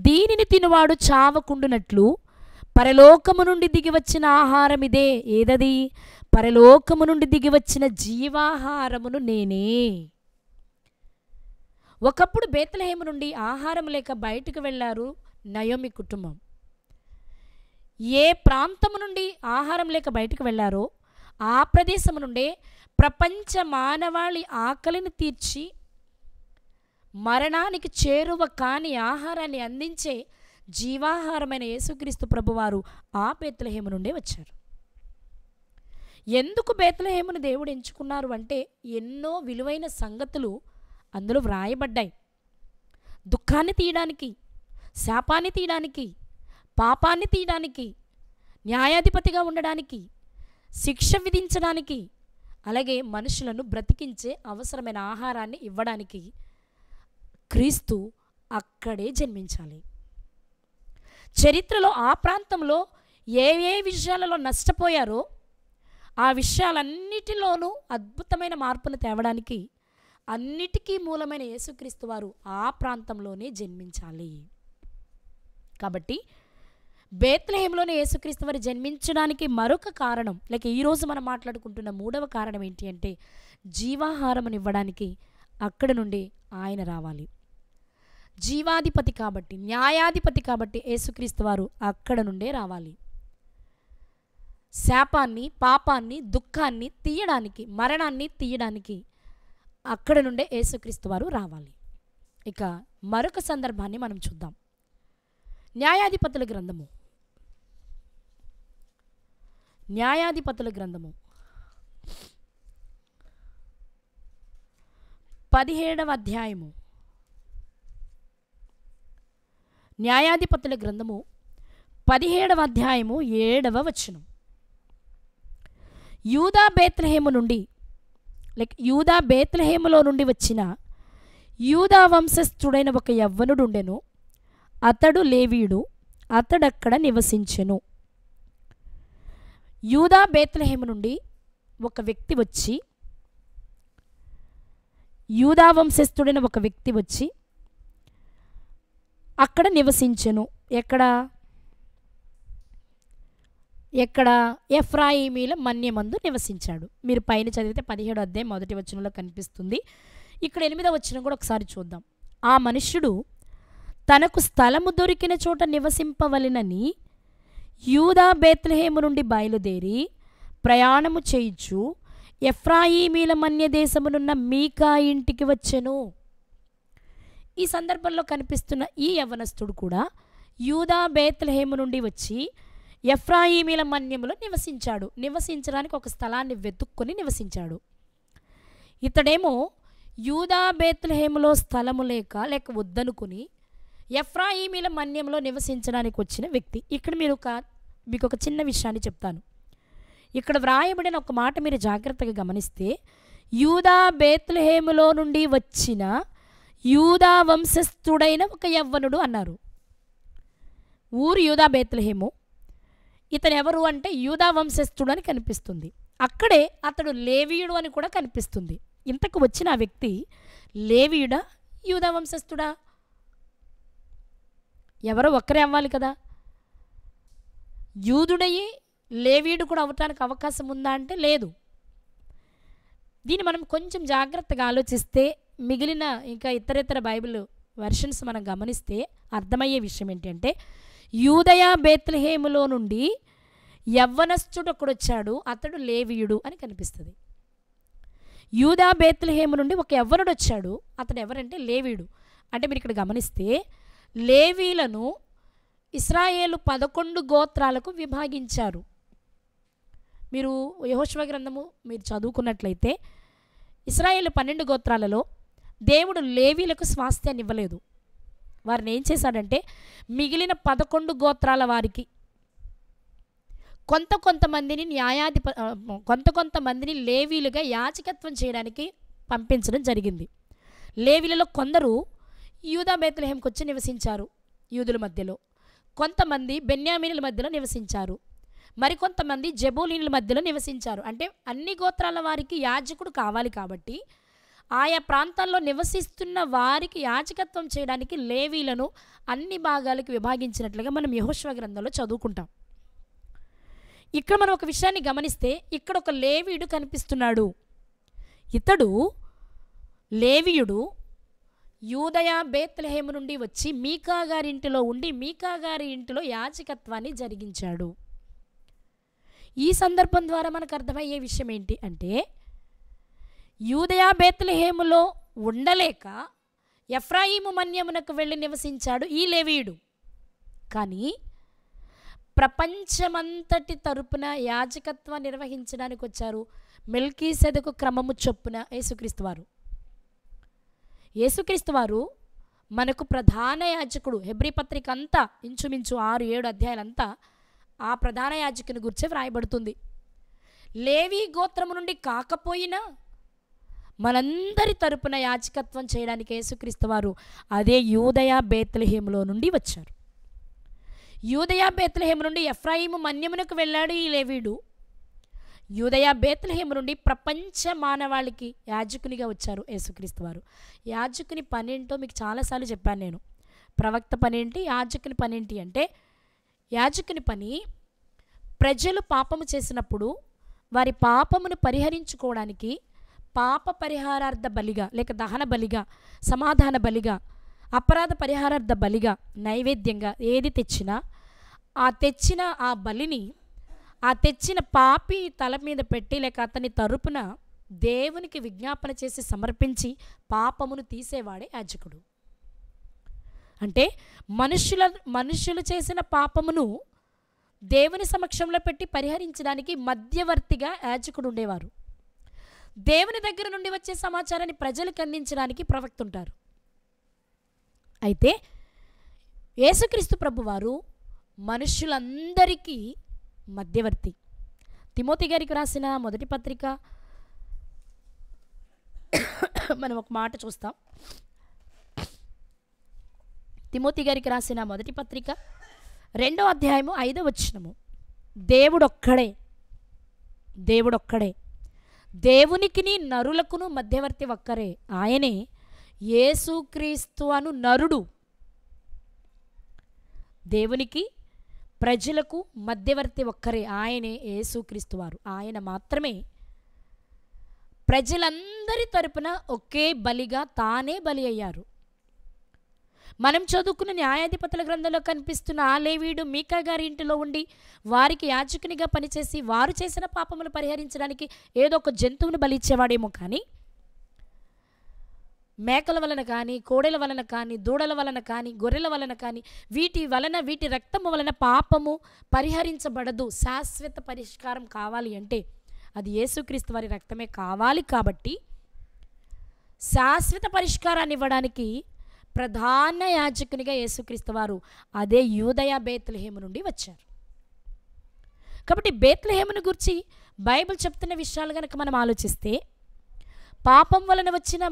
దీనిని తినువాడు చావకుండునట్లు పరలోకము నుండి దిగివచ్చిన ఆహారం ఇదే. ఏదది? పరలోకము నుండి దిగివచ్చిన జీవాహారమును నేనే. ఒకప్పుడు బెత్లెహేము నుండి ఆహారం లేక బయటకు వెళ్ళారు నయోమి కుటుంబం. ఏ ప్రాంతము నుండి ఆహారం లేక బయటకు వెళ్ళారో ఆ ప్రదేశము నుండే ప్రపంచ మానవాళి ఆకలిని తీర్చి మరణానికి చేరువ కాని ఆహారాన్ని అందించే జీవాహారమైన యేసుక్రీస్తు ప్రభువారు ఆ బెత్లెహేము నుండే వచ్చారు. ఎందుకు బెత్లెహేమును దేవుడు ఎంచుకున్నారు అంటే, ఎన్నో విలువైన సంగతులు అందులో వ్రాయబడ్డాయి. దుఃఖాన్ని తీయడానికి, శాపాన్ని తీయడానికి, పాపాన్ని తీయడానికి, న్యాయాధిపతిగా ఉండడానికి, శిక్ష విధించడానికి, అలాగే మనుషులను బ్రతికించే అవసరమైన ఆహారాన్ని ఇవ్వడానికి క్రీస్తు అక్కడే జన్మించాలి. చరిత్రలో ఆ ప్రాంతంలో ఏ విషయాలలో నష్టపోయారో ఆ విషయాలన్నిటిలోనూ అద్భుతమైన మార్పును తేవడానికి అన్నిటికీ మూలమైన యేసుక్రీస్తు వారు ఆ ప్రాంతంలోనే జన్మించాలి. కాబట్టి బెత్లెహేములోనే యేసుక్రీస్తు వారు జన్మించడానికి మరొక కారణం, లేక ఈరోజు మనం మాట్లాడుకుంటున్న 3వ కారణం ఏంటి అంటే, జీవాహారమును ఇవ్వడానికి అక్కడ నుండి ఆయన రావాలి. జీవాధిపతి కాబట్టి, న్యాయాధిపతి కాబట్టి యేసుక్రీస్తు వారు అక్కడ నుండే రావాలి. శాపాన్ని, పాపాన్ని, దుఃఖాన్ని తీయడానికి, మరణాన్ని తీయడానికి అక్కడ నుండే యేసుక్రీస్తు వారు రావాలి. ఇక మరొక సందర్భాన్ని మనం చూద్దాం. న్యాయాధిపతుల గ్రంథము 17వ అధ్యాయము. న్యాయాధిపతుల గ్రంథము 17వ అధ్యాయము 7వ వచనం. యూదా బెత్లెహేములో నుండి వచ్చిన యూదా వంశస్థుడైన ఒక యవ్వనుడు ఉండెను. అతడు లేవీయుడు, అతడక్కడ నివసించెను. యూదా బెత్లెహేము నుండి ఒక వ్యక్తి వచ్చి, యూదా వంశస్థుడైన ఒక వ్యక్తి వచ్చి అక్కడ నివసించెను. ఎక్కడ? ఎక్కడ? ఎఫ్రాయిమీల మన్యమందు నివసించాడు. మీరు పైన చదివితే 17వ అధ్యాయం 1వ వచనంలో కనిపిస్తుంది. ఇక్కడ 8వ వచనం కూడా ఒకసారి చూద్దాం. ఆ మనుష్యుడు తనకు స్థలము దొరికిన చోట నివసింపవలెనని యూదా బేత్లెహేము నుండి బయలుదేరి ప్రయాణము చేయుచు ఎఫ్రాయిమీల మన్య దేశమునున్న మీకా ఇంటికి వచ్చెను. ఈ సందర్భంలో కనిపిస్తున్న ఈ యవ్వనస్తుడు కూడా యూదా బేత్లెహేము నుండి వచ్చి ఎఫ్రాయిమీల మన్యములో నివసించాడు. నివసించడానికి ఒక స్థలాన్ని వెతుక్కొని నివసించాడు. ఇతడేమో యూదా బేత్లెహేములో స్థలము లేక వద్దనుకుని ఎఫ్రాయిమీల మన్యంలో నివసించడానికి వచ్చిన వ్యక్తి. ఇక్కడ మీకు ఒక చిన్న విషయాన్ని చెప్తాను. ఇక్కడ వ్రాయబడిన ఒక మాట మీరు జాగ్రత్తగా గమనిస్తే, యూదా బేత్లెహేములో నుండి వచ్చిన యూదా వంశస్థుడైన ఒక యవ్వనుడు అన్నారు. ఊరు యూదా బేత్లెహేము. ఇతను ఎవరు అంటే యూదా వంశస్థుడు అని కనిపిస్తుంది. అక్కడే అతడు లేవీయుడు అని కూడా కనిపిస్తుంది. ఇంతకు వచ్చిన ఆ వ్యక్తి లేవీయుడా, యూదా వంశస్థుడా? ఎవరో ఒక్కరే అవ్వాలి కదా. యూదుడయ్యి లేవీయుడు కూడా అవ్వటానికి అవకాశం ఉందా అంటే లేదు. దీన్ని మనం కొంచెం జాగ్రత్తగా ఆలోచిస్తే, మిగిలిన ఇంకా ఇతరేతర బైబిల్ వెర్షన్స్ మనం గమనిస్తే అర్థమయ్యే విషయం ఏంటంటే, యూదయ బేత్లెహేములో నుండి యవ్వనస్తుడు ఒకడొచ్చాడు, అతడు లేవీయుడు అని కనిపిస్తుంది. యూదా బేత్లెహేము నుండి ఒక యవ్వనుడు వచ్చాడు, అతడు ఎవరంటే లేవీయుడు. అంటే మీరు ఇక్కడ గమనిస్తే లేవీలను ఇశ్రాయేలు 11 గోత్రాలకు విభాగించారు. మీరు యెహోషువ గ్రంథము మీరు చదువుకున్నట్లయితే ఇశ్రాయేలు 12 గోత్రాలలో దేవుడు లేవీలకు స్వాస్థ్యాన్ని ఇవ్వలేదు. వారిని ఏం చేశాడంటే మిగిలిన 11 గోత్రాల వారికి కొంతమందిని లేవీలుగా యాజకత్వం చేయడానికి పంపించడం జరిగింది. లేవీలలో కొందరు యూదా బేత్లెహేముకు వచ్చి నివసించారు యూదుల మధ్యలో, కొంతమంది బెన్యామీనుల మధ్యలో నివసించారు, మరికొంతమంది జెబూలీనుల మధ్యలో నివసించారు. అంటే అన్ని గోత్రాల వారికి యాజకుడు కావాలి కాబట్టి ఆయా ప్రాంతాల్లో నివసిస్తున్న వారికి యాజకత్వం చేయడానికి లేవీలను అన్ని భాగాలకు విభాగించినట్లుగా మనం యెహోషువ గ్రంథంలో చదువుకుంటాం. ఇక్కడ మనం ఒక విషయాన్ని గమనిస్తే, ఇక్కడ ఒక లేవీయుడు కనిపిస్తున్నాడు. ఇతడు లేవీయుడు యూదయ బేత్లెహేము నుండి వచ్చి మీకా గారి ఇంటిలో ఉండి మీకా గారి ఇంటిలో యాజకత్వాన్ని జరిగించాడు. ఈ సందర్భం ద్వారా మనకు అర్థమయ్యే విషయం ఏంటి అంటే, యూదయ బేత్లెహేములో ఉండలేక ఎఫ్రాయిము మన్యమునకు వెళ్ళి నివసించాడు ఈ లేవీయుడు. కానీ ప్రపంచమంతటి తరపున యాజకత్వం నిర్వహించడానికి వచ్చారు మెల్కీసెదెకు క్రమము చొప్పున యేసుక్రీస్తు వారు మనకు ప్రధాన యాజకుడు. హెబ్రీ పత్రిక అంతా ఇంచుమించు 6-7 అధ్యాయాలంతా ఆ ప్రధాన యాజకుని గురించి వ్రాయబడుతుంది. లేవీ గోత్రము నుండి కాకపోయినా మనందరి తరపున యాజకత్వం చేయడానికి యేసుక్రీస్తు వారు అదే యూదయ బేత్లెహేములో నుండి వచ్చారు. యూదయ బేత్లెహేము నుండి ఎఫ్రాయిము మన్యమునకు వెళ్ళాడు ఈ లేవీయుడు. యూదయ బేత్లెహేము నుండి ప్రపంచ మానవాళికి యాజకునిగా వచ్చారు యేసుక్రీస్తు వారు. యాజకుని పనేంటో మీకు చాలాసార్లు చెప్పాను నేను. ప్రవక్త పనేంటి, యాజకుని పనేంటి అంటే, యాజకుని పని ప్రజలు పాపము చేసినప్పుడు వారి పాపమును పరిహరించుకోవడానికి పాప పరిహారార్థ బలిగా, లేక దహన బలిగా, సమాధాన బలిగా, అపరాధ పరిహారార్థ బలిగా, నైవేద్యంగా ఏది తెచ్చినా ఆ బలిని ఆ తెచ్చిన పాపి తల మీద పెట్టి, లేక అతని తరపున దేవునికి విజ్ఞాపన చేసి సమర్పించి పాపమును తీసేవాడే యాజకుడు. అంటే మనుషులు చేసిన పాపమును దేవుని సమక్షంలో పెట్టి పరిహరించడానికి మధ్యవర్తిగా యాజకుడు ఉండేవారు. దేవుని దగ్గర నుండి వచ్చే సమాచారాన్ని ప్రజలకు అందించడానికి ప్రవక్త ఉంటారు. అయితే యేసుక్రీస్తు ప్రభువారు మనుషులందరికీ మధ్యవర్తి. తిమోతి గారికి రాసిన మొదటి పత్రిక మనం ఒక మాట చూస్తాం. తిమోతి గారికి రాసిన మొదటి పత్రిక 2వ అధ్యాయము 5వ వచనము, దేవుడొక్కడే, దేవునికిని నరులకును మధ్యవర్తి ఒక్కరే, ఆయనే యేసుక్రీస్తు అను నరుడు దేవునికి ప్రజలకు మధ్యవర్తి ఒక్కరే, ఆయనే యేసుక్రీస్తు వారు. ఆయన మాత్రమే ప్రజలందరి తరపున ఒకే బలిగా తానే బలి అయ్యారు. మనం చదువుకున్న న్యాయాధిపతుల గ్రంథంలో కనిపిస్తున్న ఆ లేవీయుడు మీకా గారి ఇంటిలో ఉండి వారికి యాజకునిగా పనిచేసి వారు చేసిన పాపములు పరిహరించడానికి ఏదో ఒక జంతువును బలి ఇచ్చేవాడేమో, కానీ మేకల వలన కానీ, కోడెల వలన కానీ, దూడల వలన కానీ, గొర్రెల వలన కానీ, వీటి రక్తము వలన పాపము పరిహరించబడదు. శాశ్వత పరిష్కారం కావాలి అంటే అది యేసుక్రీస్తు వారి రక్తమే కావాలి. కాబట్టి శాశ్వత పరిష్కారాన్ని ఇవ్వడానికి ప్రధాన యాజకునిగా యేసుక్రీస్తు వారు అదే యూదయ బేత్లెహేము నుండి వచ్చారు. కాబట్టి బేత్లెహేమును గురించి బైబిల్ చెప్తున్న విషయాలు కనుక మనం ఆలోచిస్తే, పాపం వలన వచ్చిన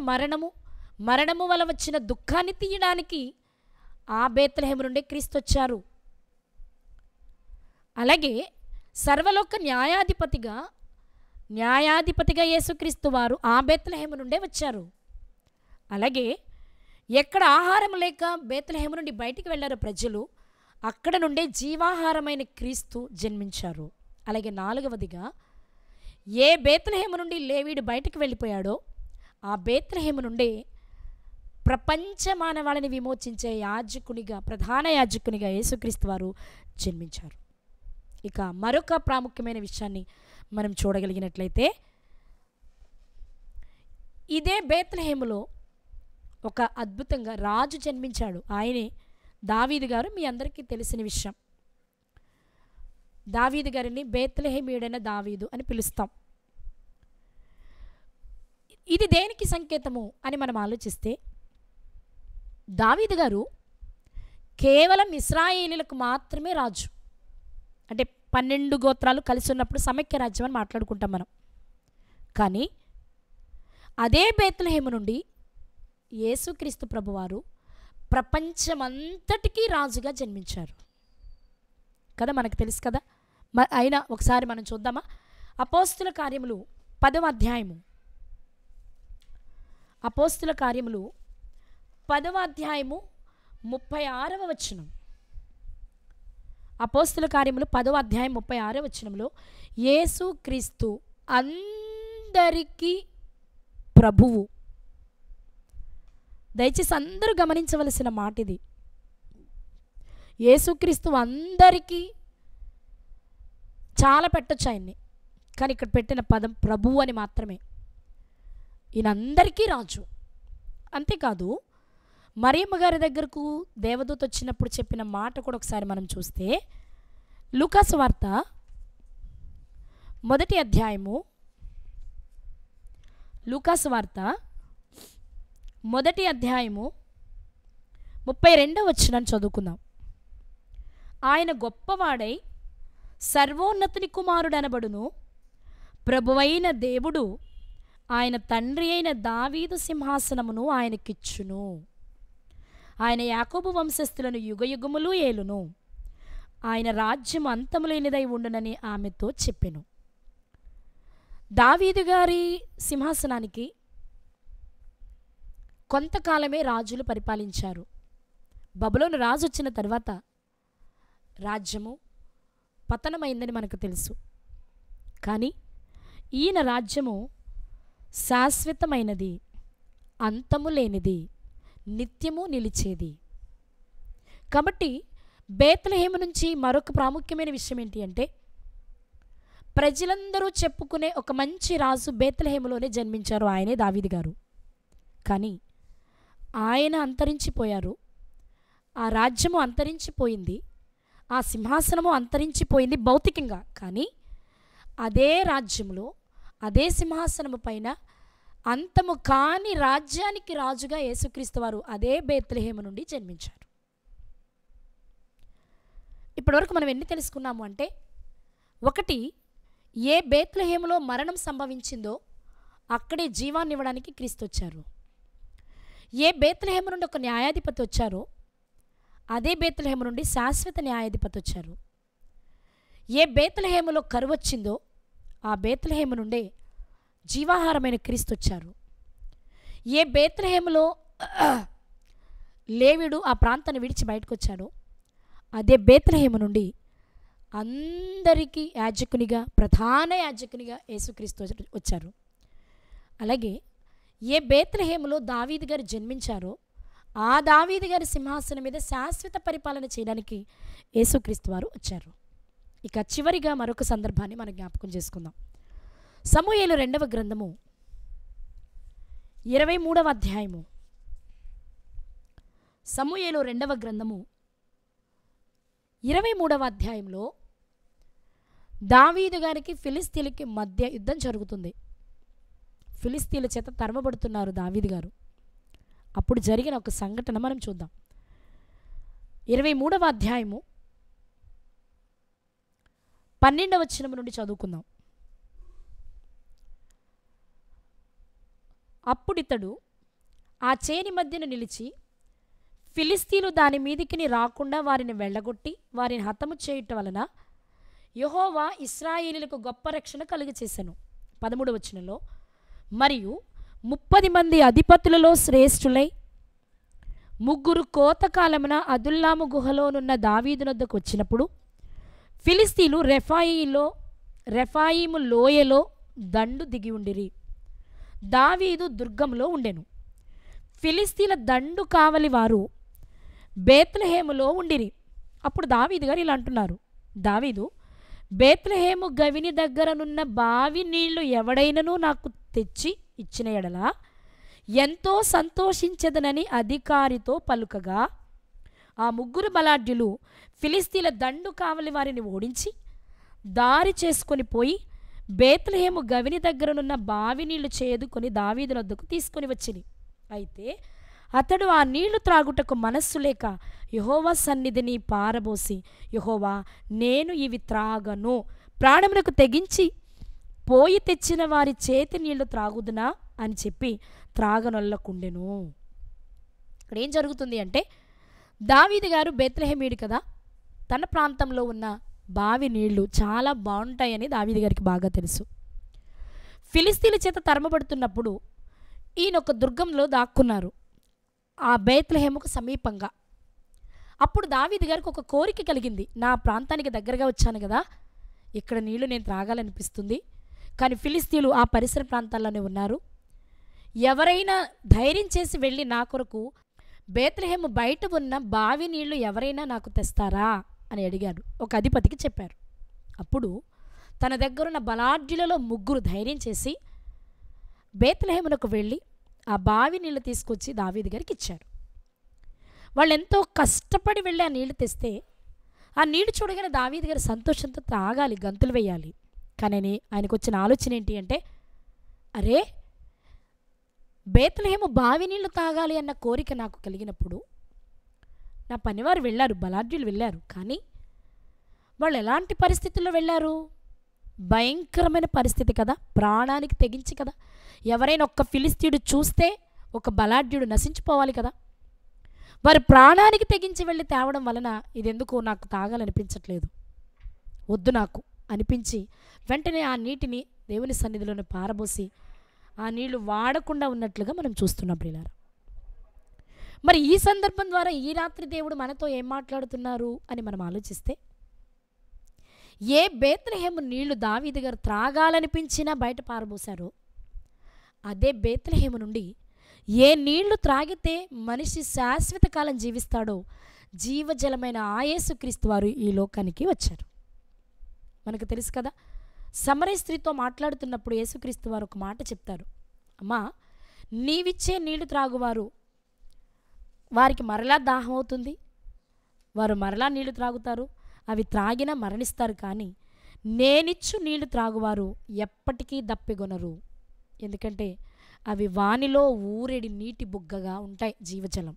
మరణము వలన వచ్చిన దుఃఖాన్ని తీయడానికి ఆ బేత్లెహేము నుండి క్రీస్తు వచ్చారు. అలాగే సర్వలోక న్యాయాధిపతిగా యేసుక్రీస్తు వారు ఆ బేత్లెహేము నుండే వచ్చారు. అలాగే ఎక్కడ ఆహారం లేక బేత్లెహేము నుండి బయటికి వెళ్ళారు ప్రజలు, అక్కడ నుండే జీవాహారమైన క్రీస్తు జన్మించారు. అలాగే 4వదిగా, ఏ బేత్లెహేము నుండి లేవీయుడు బయటికి వెళ్ళిపోయాడో ఆ బేత్లెహేము నుండే ప్రపంచ మానవాళిని విమోచించే ప్రధాన యాజకునిగా యేసుక్రీస్తు వారు జన్మించారు. ఇక మరొక ప్రాముఖ్యమైన విషయాన్ని మనం చూడగలిగినట్లయితే, ఇదే బేత్లెహేములో ఒక అద్భుతంగా రాజు జన్మించాడు. ఆయనే దావీదు గారు. మీ అందరికీ తెలిసిన విషయం. దావీదు గారిని బేత్లెహేమీయుడైన దావీదు అని పిలుస్తాం. ఇది దేనికి సంకేతము అని మనం ఆలోచిస్తే, దావీదు గారు కేవలం ఇశ్రాయేలీలకు మాత్రమే రాజు. అంటే 12 గోత్రాలు కలిసి ఉన్నప్పుడు సమైక్య రాజ్యం అని మాట్లాడుకుంటాం మనం. కానీ అదే బేత్లెహేము నుండి యేసుక్రీస్తు ప్రభువారు ప్రపంచమంతటికీ రాజుగా జన్మించారు కదా, మనకు తెలుసు కదా. అయినా ఒకసారి మనం చూద్దామా? అపోస్తుల కార్యములు 10వ అధ్యాయము. అపోస్తుల కార్యములు 10వ అధ్యాయము 36వ వచనం. అపోస్తుల కార్యములు 10వ అధ్యాయం 36వ వచనంలో, యేసుక్రీస్తు అందరికీ ప్రభువు. దయచేసి అందరూ గమనించవలసిన మాట ఇది. యేసుక్రీస్తు అందరికీ చాలా పెట్టొచ్చు ఆయన్ని, కానీ ఇక్కడ పెట్టిన పదం ప్రభువు అని మాత్రమే. ఈయన అందరికీ రాజు. అంతేకాదు, మరియమ్మ గారి దగ్గరకు దేవదూత వచ్చినప్పుడు చెప్పిన మాట కూడా ఒకసారి మనం చూస్తే, లూకాసు వార్త 1వ అధ్యాయము, లూకాసు వార్త 1వ అధ్యాయము 32వ వచనాన్ని చదువుకుందాం. ఆయన గొప్పవాడై సర్వోన్నతుని కుమారుడనబడును, ప్రభువైన దేవుడు ఆయన తండ్రి అయిన దావీదు సింహాసనమును ఆయనకిచ్చును. ఆయన యాకోబు వంశస్థులను యుగయుగములు ఏలును. ఆయన రాజ్యం అంతము లేనిదై ఉండునని ఆమెతో చెప్పెను. దావీదు గారి సింహాసనానికి కొంతకాలమే రాజులు పరిపాలించారు. బబులోను రాజు వచ్చిన తర్వాత రాజ్యము పతనమైందని మనకు తెలుసు. కానీ ఈయన రాజ్యము శాశ్వతమైనది, అంతము లేనిది, నిత్యము నిలిచేది. కాబట్టి బేత్లెహేము నుంచి మరొక ప్రాముఖ్యమైన విషయం ఏంటి అంటే, ప్రజలందరూ చెప్పుకునే ఒక మంచి రాజు బేత్లెహేములోనే జన్మించారు. ఆయనే దావీదు గారు. కానీ ఆయన అంతరించిపోయారు. ఆ రాజ్యము అంతరించిపోయింది, ఆ సింహాసనము అంతరించిపోయింది భౌతికంగా. కానీ అదే రాజ్యంలో, అదే సింహాసనము పైన అంతము కాని రాజ్యానికి రాజుగా యేసుక్రీస్తు వారు అదే బేత్లెహేము నుండి జన్మించారు. ఇప్పటివరకు మనం ఎన్ని తెలుసుకున్నాము అంటే, ఒకటి, ఏ బేత్లెహేములో మరణం సంభవించిందో అక్కడే జీవాన్ని ఇవ్వడానికి క్రీస్తు వచ్చారు. ఏ బేత్లెహేము నుండి ఒక న్యాయాధిపతి వచ్చారో అదే బేత్లెహేము నుండి శాశ్వత న్యాయాధిపతి వచ్చారు. ఏ బేత్లెహేములో కరువు వచ్చిందో ఆ బేత్లెహేము నుండే జీవాహారమైన క్రీస్తు వచ్చారు. ఏ బేత్లెహేములో లేవీయుడు ఆ ప్రాంతాన్ని విడిచి బయటకు వచ్చాడో అదే బేత్లెహేము నుండి అందరికీ యాజకునిగా, ప్రధాన యాజకునిగా యేసుక్రీస్తు వచ్చారు. అలాగే ఏ బేత్లెహేములో దావీదు గారు జన్మించారో ఆ దావీదు గారి సింహాసనం మీద శాశ్వత పరిపాలన చేయడానికి యేసుక్రీస్తు వారు వచ్చారు. ఇక చివరిగా మరొక సందర్భాన్ని మనం జ్ఞాపకం చేసుకుందాం. సమూయేలు 2వ గ్రంథము 23వ అధ్యాయము. సమూయేలు 2వ గ్రంథము 23వ అధ్యాయంలో దావీదు గారికి ఫిలిస్తీన్లకి మధ్య యుద్ధం జరుగుతుంది. ఫిలిస్తీన్ల చేత తరమబడుతున్నారు దావీదు గారు. అప్పుడు జరిగిన ఒక సంఘటన మనం చూద్దాం. 23వ అధ్యాయము 12వ వచనం నుండి చదువుకుందాం. అప్పుడితడు ఆ చేని మధ్యన నిలిచి, ఫిలిస్తీన్లు దాని మీదికి రాకుండా వారిని వెళ్ళగొట్టి వారిని హతము చేయుట వలన యెహోవా ఇశ్రాయేలీయులకు గొప్ప రక్షణ కలుగచేసెను. 13వ వచనంలో, మరియు 30 మంది అధిపతులలో శ్రేష్ఠులై 3 కోతకాలమున అదుల్లాము గుహలోనున్న దావీదునొద్దకు వచ్చినప్పుడు ఫిలిస్తీన్లు రెఫాయిము లోయలో దండు దిగి ఉండిరి. దావీదు దుర్గంలో ఉండెను. ఫిలిస్తీన్ల దండు కావలి వారు బేత్లెహేములో ఉండిరి. అప్పుడు దావీదు గారు ఇలా అంటున్నారు, దావీదు, బేత్లెహేము గవిని దగ్గరనున్న బావి నీళ్లు ఎవడైనను నాకు తెచ్చి ఇచ్చిన ఎడల ఎంతో సంతోషించదనని అధికారితో పలుకగా, ఆ 3 బలాఢ్యులు ఫిలిస్తీన్ల దండు కావలి వారిని ఓడించి దారి చేసుకొని పోయి బేత్లెహేము గవిని దగ్గరనున్న బావి నీళ్లు చేదుకొని దావీదు వద్దకు తీసుకొని వచ్చింది. అయితే అతడు ఆ నీళ్లు త్రాగుటకు మనస్సు లేక యెహోవా సన్నిధిని పారబోసి, యెహోవా, నేను ఇవి త్రాగను, ప్రాణమునకు తెగించి పోయి తెచ్చిన వారి చేతి నీళ్లు త్రాగుదునా అని చెప్పి త్రాగనొల్లకుండెను. ఇక్కడ ఏం జరుగుతుంది అంటే, దావీదు గారు బేత్లెహేమీయుడు కదా, తన ప్రాంతంలో ఉన్న బావి నీళ్లు చాలా బాగుంటాయని దావీదు గారికి బాగా తెలుసు. ఫిలిస్తీన్ల చేత తరమబడుతున్నప్పుడు ఈయన ఒక దుర్గంలో దాక్కున్నారు, ఆ బేత్లెహేముకు సమీపంగా. అప్పుడు దావీదు గారికి ఒక కోరిక కలిగింది, నా ప్రాంతానికి దగ్గరగా వచ్చాను కదా, ఇక్కడ నీళ్లు నేను త్రాగాలనిపిస్తుంది, కానీ ఫిలిస్తీన్లు ఆ పరిసర ప్రాంతాల్లోనే ఉన్నారు, ఎవరైనా ధైర్యం చేసి వెళ్ళి నా కొరకు బేత్లెహేము బయట ఉన్న బావి నీళ్లు ఎవరైనా నాకు తెస్తారా అని అడిగాడు. ఒక అధిపతికి చెప్పారు. అప్పుడు తన దగ్గరున్న బలాఢ్యులలో 3 ధైర్యం చేసి బేత్లెహేమునకు వెళ్ళి ఆ బావి నీళ్లు తీసుకొచ్చి దావీదు గారికి ఇచ్చారు. వాళ్ళు ఎంతో కష్టపడి వెళ్ళి ఆ నీళ్లు తెస్తే ఆ నీళ్లు చూడగానే దావీదు గారు సంతోషంతో తాగాలి, గంతులు వేయాలి. కానీ ఆయనకు వచ్చిన ఆలోచన ఏంటి అంటే, అరే, బేత్లెహేము బావి నీళ్లు తాగాలి అన్న కోరిక నాకు కలిగినప్పుడు నా పనివారు వెళ్ళారు, బలాఢ్యులు వెళ్ళారు, కానీ వాళ్ళు ఎలాంటి పరిస్థితుల్లో వెళ్ళారు? భయంకరమైన పరిస్థితి కదా, ప్రాణానికి తెగించి కదా. ఎవరైనా ఒక్క ఫిలిస్తీయుడు చూస్తే ఒక బలాఢ్యుడు నశించిపోవాలి కదా. వారు ప్రాణానికి తెగించి వెళ్ళి తేవడం వలన ఇదెందుకు నాకు తాగాలనిపించట్లేదు, వద్దు నాకు అనిపించి వెంటనే ఆ నీటిని దేవుని సన్నిధిలోనే పారబోసి ఆ నీళ్లు వాడకుండా ఉన్నట్లుగా మనం చూస్తున్నాం ప్రియులారా. మరి ఈ సందర్భం ద్వారా ఈ రాత్రి దేవుడు మనతో ఏం మాట్లాడుతున్నారు అని మనం ఆలోచిస్తే, ఏ బేత్లెహేము నీళ్లు దావీదు గారు త్రాగాలనిపించినా బయట పారబోశారో, అదే బేత్లెహేము నుండి ఏ నీళ్లు త్రాగితే మనిషి శాశ్వత కాలం జీవిస్తాడో జీవజలమైన ఆ యేసుక్రీస్తు వారు ఈ లోకానికి వచ్చారు. మనకు తెలుసు కదా, సమరయ స్త్రీతో మాట్లాడుతున్నప్పుడు యేసుక్రీస్తు వారు ఒక మాట చెప్తారు, అమ్మా, నీవిచ్చే నీళ్లు త్రాగువారు వారికి మరలా దాహం అవుతుంది, వారు మరలా నీళ్లు త్రాగుతారు, అవి త్రాగినా మరణిస్తారు, కానీ నేనిచ్చు నీళ్లు త్రాగువారు ఎప్పటికీ దప్పిగొనరు, ఎందుకంటే అవి వానిలో ఊరెడి నీటి బుగ్గగా ఉంటాయి, జీవజలం.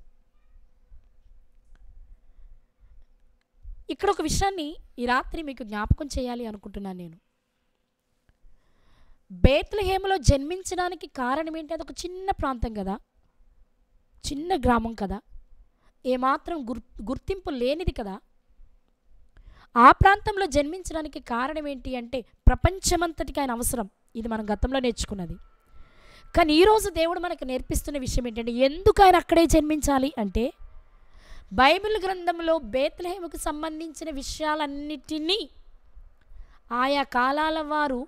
ఇక్కడ ఒక విషయాన్ని ఈ రాత్రి మీకు జ్ఞాపకం చేయాలి అనుకుంటున్నాను నేను. బేత్లెహేములో జన్మించడానికి కారణం ఏంటి? అదొక చిన్న ప్రాంతం కదా, చిన్న గ్రామం కదా, ఏమాత్రం గుర్తింపు లేనిది కదా. ఆ ప్రాంతంలో జన్మించడానికి కారణం ఏంటి అంటే, ప్రపంచమంతటికి ఆయన అవసరం. ఇది మనం గతంలో నేర్చుకున్నది. కానీ ఈరోజు దేవుడు మనకు నేర్పిస్తున్న విషయం ఏంటంటే, ఎందుకు ఆయన అక్కడే జన్మించాలి అంటే, బైబిల్ గ్రంథంలో బేత్లెహేముకు సంబంధించిన విషయాలన్నిటినీ ఆయా కాలాల వారు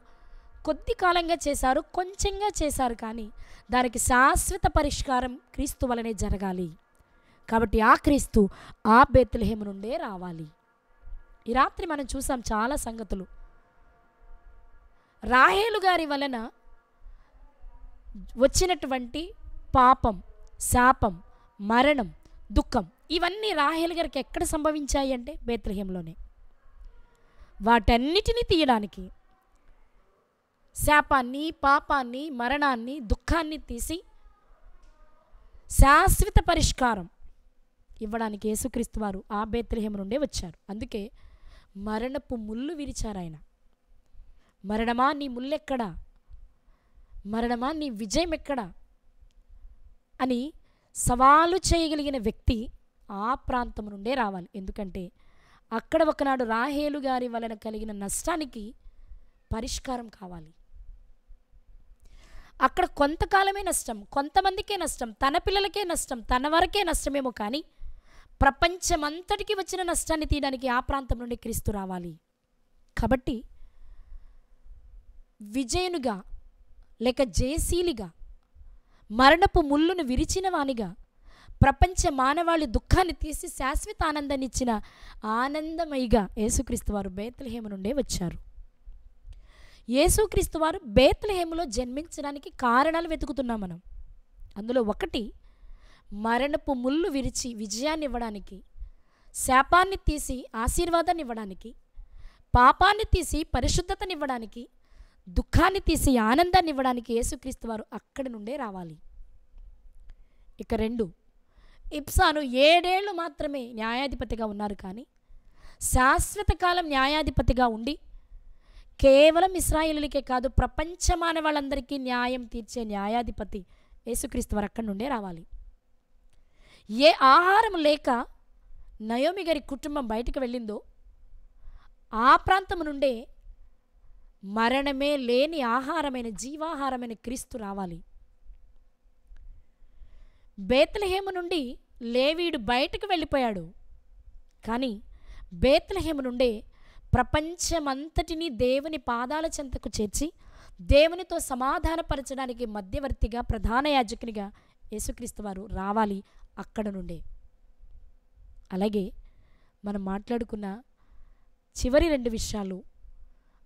కొద్ది కాలంగా చేశారు, కొంచెంగా చేశారు, కానీ దానికి శాశ్వత పరిష్కారం క్రీస్తు వలనే జరగాలి. కాబట్టి ఆ క్రీస్తు ఆ బేత్లెహేము నుండే రావాలి. ఈ రాత్రి మనం చూసాం చాలా సంగతులు. రాహేలు గారి వలన వచ్చినటువంటి పాపం, శాపం, మరణం, దుఃఖం ఇవన్నీ రాహేలు గారికి ఎక్కడ సంభవించాయి అంటే బేత్లెహేంలోనే. వాటన్నిటినీ తీయడానికి, శాపాన్ని, పాపాన్ని, మరణాన్ని, దుఃఖాన్ని తీసి శాశ్వత పరిష్కారం ఇవ్వడానికి యేసుక్రీస్తు వారు ఆ బేత్లెహేము నుండే వచ్చారు. అందుకే మరణపు ముళ్ళు విరిచారు ఆయన. మరణమా నీ ముల్లెక్కడా, మరణమా నీ విజయం ఎక్కడా అని సవాలు చేయగలిగిన వ్యక్తి ఆ ప్రాంతం నుండే రావాలి. ఎందుకంటే అక్కడ ఒకనాడు రాహేలు గారి వలన కలిగిన నష్టానికి పరిష్కారం కావాలి. అక్కడ కొంతకాలమే నష్టం, కొంతమందికే నష్టం, తన పిల్లలకే నష్టం, తన వరకే నష్టమేమో, కానీ ప్రపంచమంతటికి వచ్చిన నష్టాన్ని తీయడానికి ఆ ప్రాంతం నుండి క్రీస్తు రావాలి. కాబట్టి విజయునిగా లేక జయశీలిగా, మరణపు ముళ్ళును విరిచిన వానిగా, ప్రపంచ మానవాళి దుఃఖాన్ని తీసి శాశ్వత ఆనందాన్ని ఇచ్చిన ఆనందమయిగా యేసుక్రీస్తు వారు బేత్లెహేము నుండే వచ్చారు. యేసుక్రీస్తు వారు బేత్లెహేములో జన్మించడానికి కారణాలు వెతుకుతున్నాం మనం. అందులో ఒకటి, మరణపు ముళ్ళు విరిచి విజయాన్ని ఇవ్వడానికి, శాపాన్ని తీసి ఆశీర్వాదాన్ని ఇవ్వడానికి, పాపాన్ని తీసి పరిశుద్ధతని ఇవ్వడానికి, దుఃఖాన్ని తీసి ఆనందాన్ని ఇవ్వడానికి యేసుక్రీస్తు వారు అక్కడి నుండే రావాలి. ఇక 2, ఇబ్సాను 7 ఏళ్ళు మాత్రమే న్యాయాధిపతిగా ఉన్నారు, కానీ శాశ్వత కాలం న్యాయాధిపతిగా ఉండి కేవలం ఇశ్రాయేలులకే కాదు ప్రపంచ మానవాళ్ళందరికీ న్యాయం తీర్చే న్యాయాధిపతి యేసుక్రీస్తు వారు అక్కడి నుండే రావాలి. ఏ ఆహారం లేక నయోమి గారి కుటుంబం బయటికి వెళ్ళిందో ఆ ప్రాంతం నుండే మరణమే లేని ఆహారమైన జీవాహారమైన క్రీస్తు రావాలి. బేత్లెహేము నుండి లేవీయుడు బయటకు వెళ్ళిపోయాడు, కానీ బేత్లెహేము నుండే ప్రపంచమంతటినీ దేవుని పాదాల చెంతకు చేర్చి దేవునితో సమాధానపరచడానికి మధ్యవర్తిగా, ప్రధాన యాజకునిగా యేసుక్రీస్తు వారు రావాలి అక్కడ నుండే. అలాగే మనం మాట్లాడుకున్న చివరి 2 విషయాలు,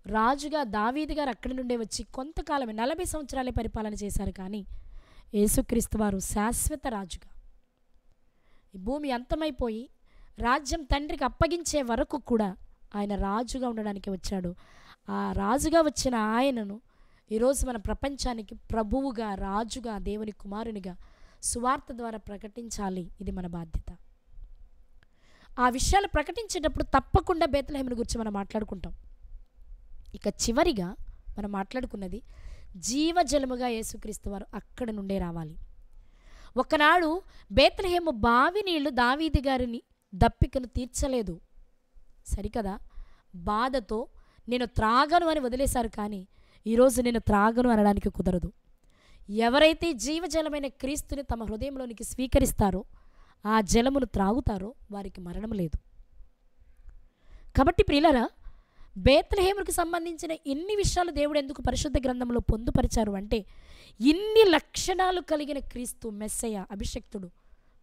రాజుగా దావీదు గారు అక్కడి నుండే వచ్చి కొంతకాలమే 40 సంవత్సరాలే పరిపాలన చేశారు, కానీ యేసుక్రీస్తు వారు శాశ్వత రాజుగా, ఈ భూమి అంతమైపోయి రాజ్యం తండ్రికి అప్పగించే వరకు కూడా ఆయన రాజుగా ఉండడానికి వచ్చాడు. ఆ రాజుగా వచ్చిన ఆయనను ఈరోజు మన ప్రపంచానికి ప్రభువుగా, రాజుగా, దేవుని కుమారునిగా సువార్త ద్వారా ప్రకటించాలి. ఇది మన బాధ్యత. ఆ విషయాలు ప్రకటించేటప్పుడు తప్పకుండా బేత్లెహేమును గురించి మనం మాట్లాడుకుంటాం. ఇక చివరిగా మనం మాట్లాడుకున్నది జీవజలముగా యేసుక్రీస్తు వారు అక్కడ నుండే రావాలి. ఒకనాడు బేత్లెహేము బావి నీళ్లు దావీదు గారిని దప్పికను తీర్చలేదు, సరికదా, బాధతో నేను త్రాగను అని వదిలేశారు, కానీ ఈరోజు నేను త్రాగను అనడానికి కుదరదు. ఎవరైతే జీవజలమైన క్రీస్తుని తమ హృదయంలోనికి స్వీకరిస్తారో, ఆ జలమును త్రాగుతారో వారికి మరణం లేదు. కాబట్టి ప్రియులారా, బేత్లెహేముకు సంబంధించిన ఇన్ని విషయాలు దేవుడు ఎందుకు పరిశుద్ధ గ్రంథంలో పొందుపరిచారు అంటే, ఇన్ని లక్షణాలు కలిగిన క్రీస్తు, మెస్సయ్య, అభిషక్తుడు,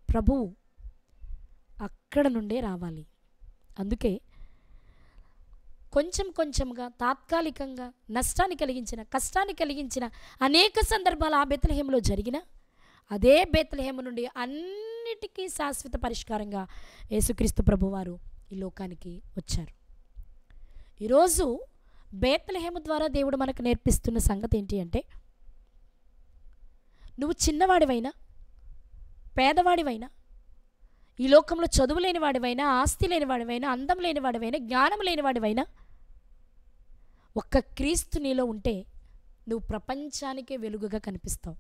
ప్రభువు అక్కడ నుండే రావాలి. అందుకే కొంచెం కొంచెంగా, తాత్కాలికంగా నష్టాన్ని కలిగించిన, కష్టాన్ని కలిగించిన అనేక సందర్భాలు ఆ బేత్లెహేములో జరిగిన, అదే బేత్లెహేము నుండి అన్నిటికీ శాశ్వత పరిష్కారంగా యేసుక్రీస్తు ప్రభువారు ఈ లోకానికి వచ్చారు. ఈరోజు బేత్లెహేము ద్వారా దేవుడు మనకు నేర్పిస్తున్న సంగతి ఏంటి అంటే, నువ్వు చిన్నవాడివైనా, పేదవాడివైనా, ఈ లోకంలో చదువు లేని వాడివైనా, ఆస్తి లేని వాడివైనా, అందం లేని వాడివైనా, జ్ఞానం లేని వాడివైనా, ఒక్క క్రీస్తు నీలో ఉంటే నువ్వు ప్రపంచానికే వెలుగుగా కనిపిస్తావు.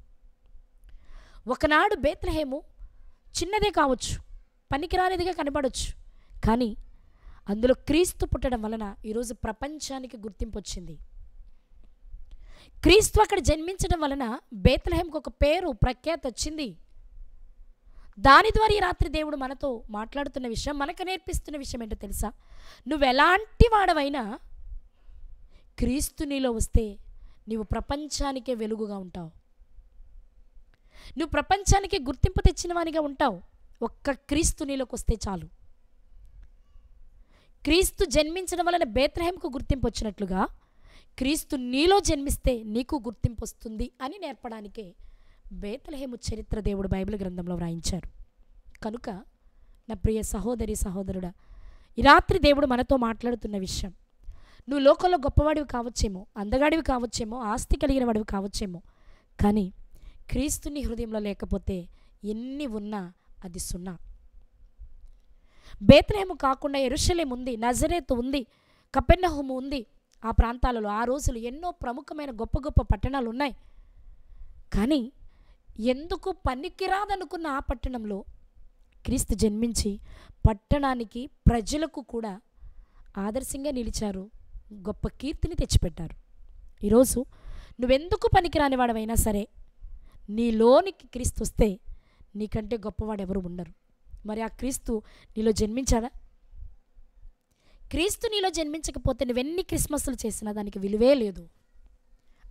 ఒకనాడు బేత్లెహేము చిన్నదే కావచ్చు, పనికిరానిదిగా కనబడవచ్చు, కానీ అందులో క్రీస్తు పుట్టడం వలన ఈరోజు ప్రపంచానికి గుర్తింపు వచ్చింది. క్రీస్తు అక్కడ జన్మించడం వలన బేత్లెహేముకు ఒక పేరు, ప్రఖ్యాతి వచ్చింది. దాని ద్వారా ఈ రాత్రి దేవుడు మనతో మాట్లాడుతున్న విషయం, మనకు నేర్పిస్తున్న విషయం ఏంటో తెలుసా? నువ్వు ఎలాంటి వాడవైనా క్రీస్తు నీలో వస్తే నీవు ప్రపంచానికే వెలుగుగా ఉంటావు. నువ్వు ప్రపంచానికి గుర్తింపు తెచ్చిన వానిగా ఉంటావు. ఒక్క క్రీస్తు నీలోకి వస్తే చాలు. క్రీస్తు జన్మించడం వలన బేత్లెహేముకు గుర్తింపు వచ్చినట్లుగా క్రీస్తు నీలో జన్మిస్తే నీకు గుర్తింపు వస్తుంది అని నేర్పడానికే బేత్లెహేము చరిత్ర దేవుడు బైబిల్ గ్రంథంలో వ్రాయించారు. కనుక నా ప్రియ సహోదరి సహోదరుడా, ఈ రాత్రి దేవుడు మనతో మాట్లాడుతున్న విషయం, నువ్వు లోకంలో గొప్పవాడివి కావచ్చేమో, అందగాడివి కావచ్చేమో, ఆస్తి కలిగిన వాడివి కావచ్చేమో, కానీ క్రీస్తుని హృదయంలో లేకపోతే ఎన్ని ఉన్నా అది సున్నా. బేత్లెహేము కాకుండా యెరూషలేము ఉంది, నజరేతు ఉంది, కపెర్నహూము ఉంది. ఆ ప్రాంతాలలో ఆ రోజులు ఎన్నో ప్రముఖమైన గొప్ప గొప్ప పట్టణాలు ఉన్నాయి. కానీ ఎందుకు పనికిరాదనుకున్న ఆ పట్టణంలో క్రీస్తు జన్మించి పట్టణానికి ప్రజలకు కూడా ఆదర్శంగా నిలిచారు, గొప్ప కీర్తిని తెచ్చిపెట్టారు. ఈరోజు నువ్వెందుకు పనికిరాని వాడవైనా సరే నీలోనికి క్రీస్తు వస్తే నీకంటే గొప్పవాడు ఎవరు ఉండరు. మరి ఆ క్రీస్తు నీలో జన్మించాడా? క్రీస్తు నీలో జన్మించకపోతే నువ్వెన్ని క్రిస్మస్లు చేసినా దానికి విలువే లేదు.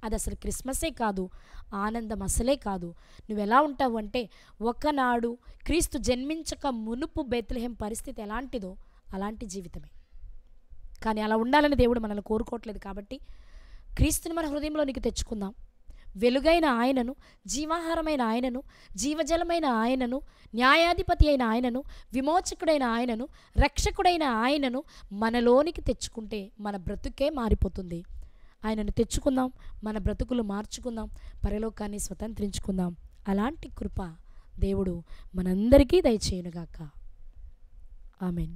అది అసలు క్రిస్మసే కాదు, ఆనందం అసలే కాదు. నువ్వెలా ఉంటావు అంటే, ఒకనాడు క్రీస్తు జన్మించక మునుపు బేత్లెహేం పరిస్థితి ఎలాంటిదో అలాంటి జీవితమే. కానీ అలా ఉండాలని దేవుడు మనల్ని కోరుకోవట్లేదు. కాబట్టి క్రీస్తుని మన హృదయంలోనికి తెచ్చుకుందాం. వెలుగైన ఆయనను, జీవాహారమైన ఆయనను, జీవజలమైన ఆయనను, న్యాయాధిపతి అయిన ఆయనను, విమోచకుడైన ఆయనను, రక్షకుడైన ఆయనను మనలోనికి తెచ్చుకుంటే మన బ్రతుకే మారిపోతుంది. ఆయనను తెచ్చుకుందాం, మన బ్రతుకులు మార్చుకుందాం, పరలోకాన్ని స్వతంత్రించుకుందాం. అలాంటి కృప దేవుడు మనందరికీ దయచేయునుగాక. ఆమెన్.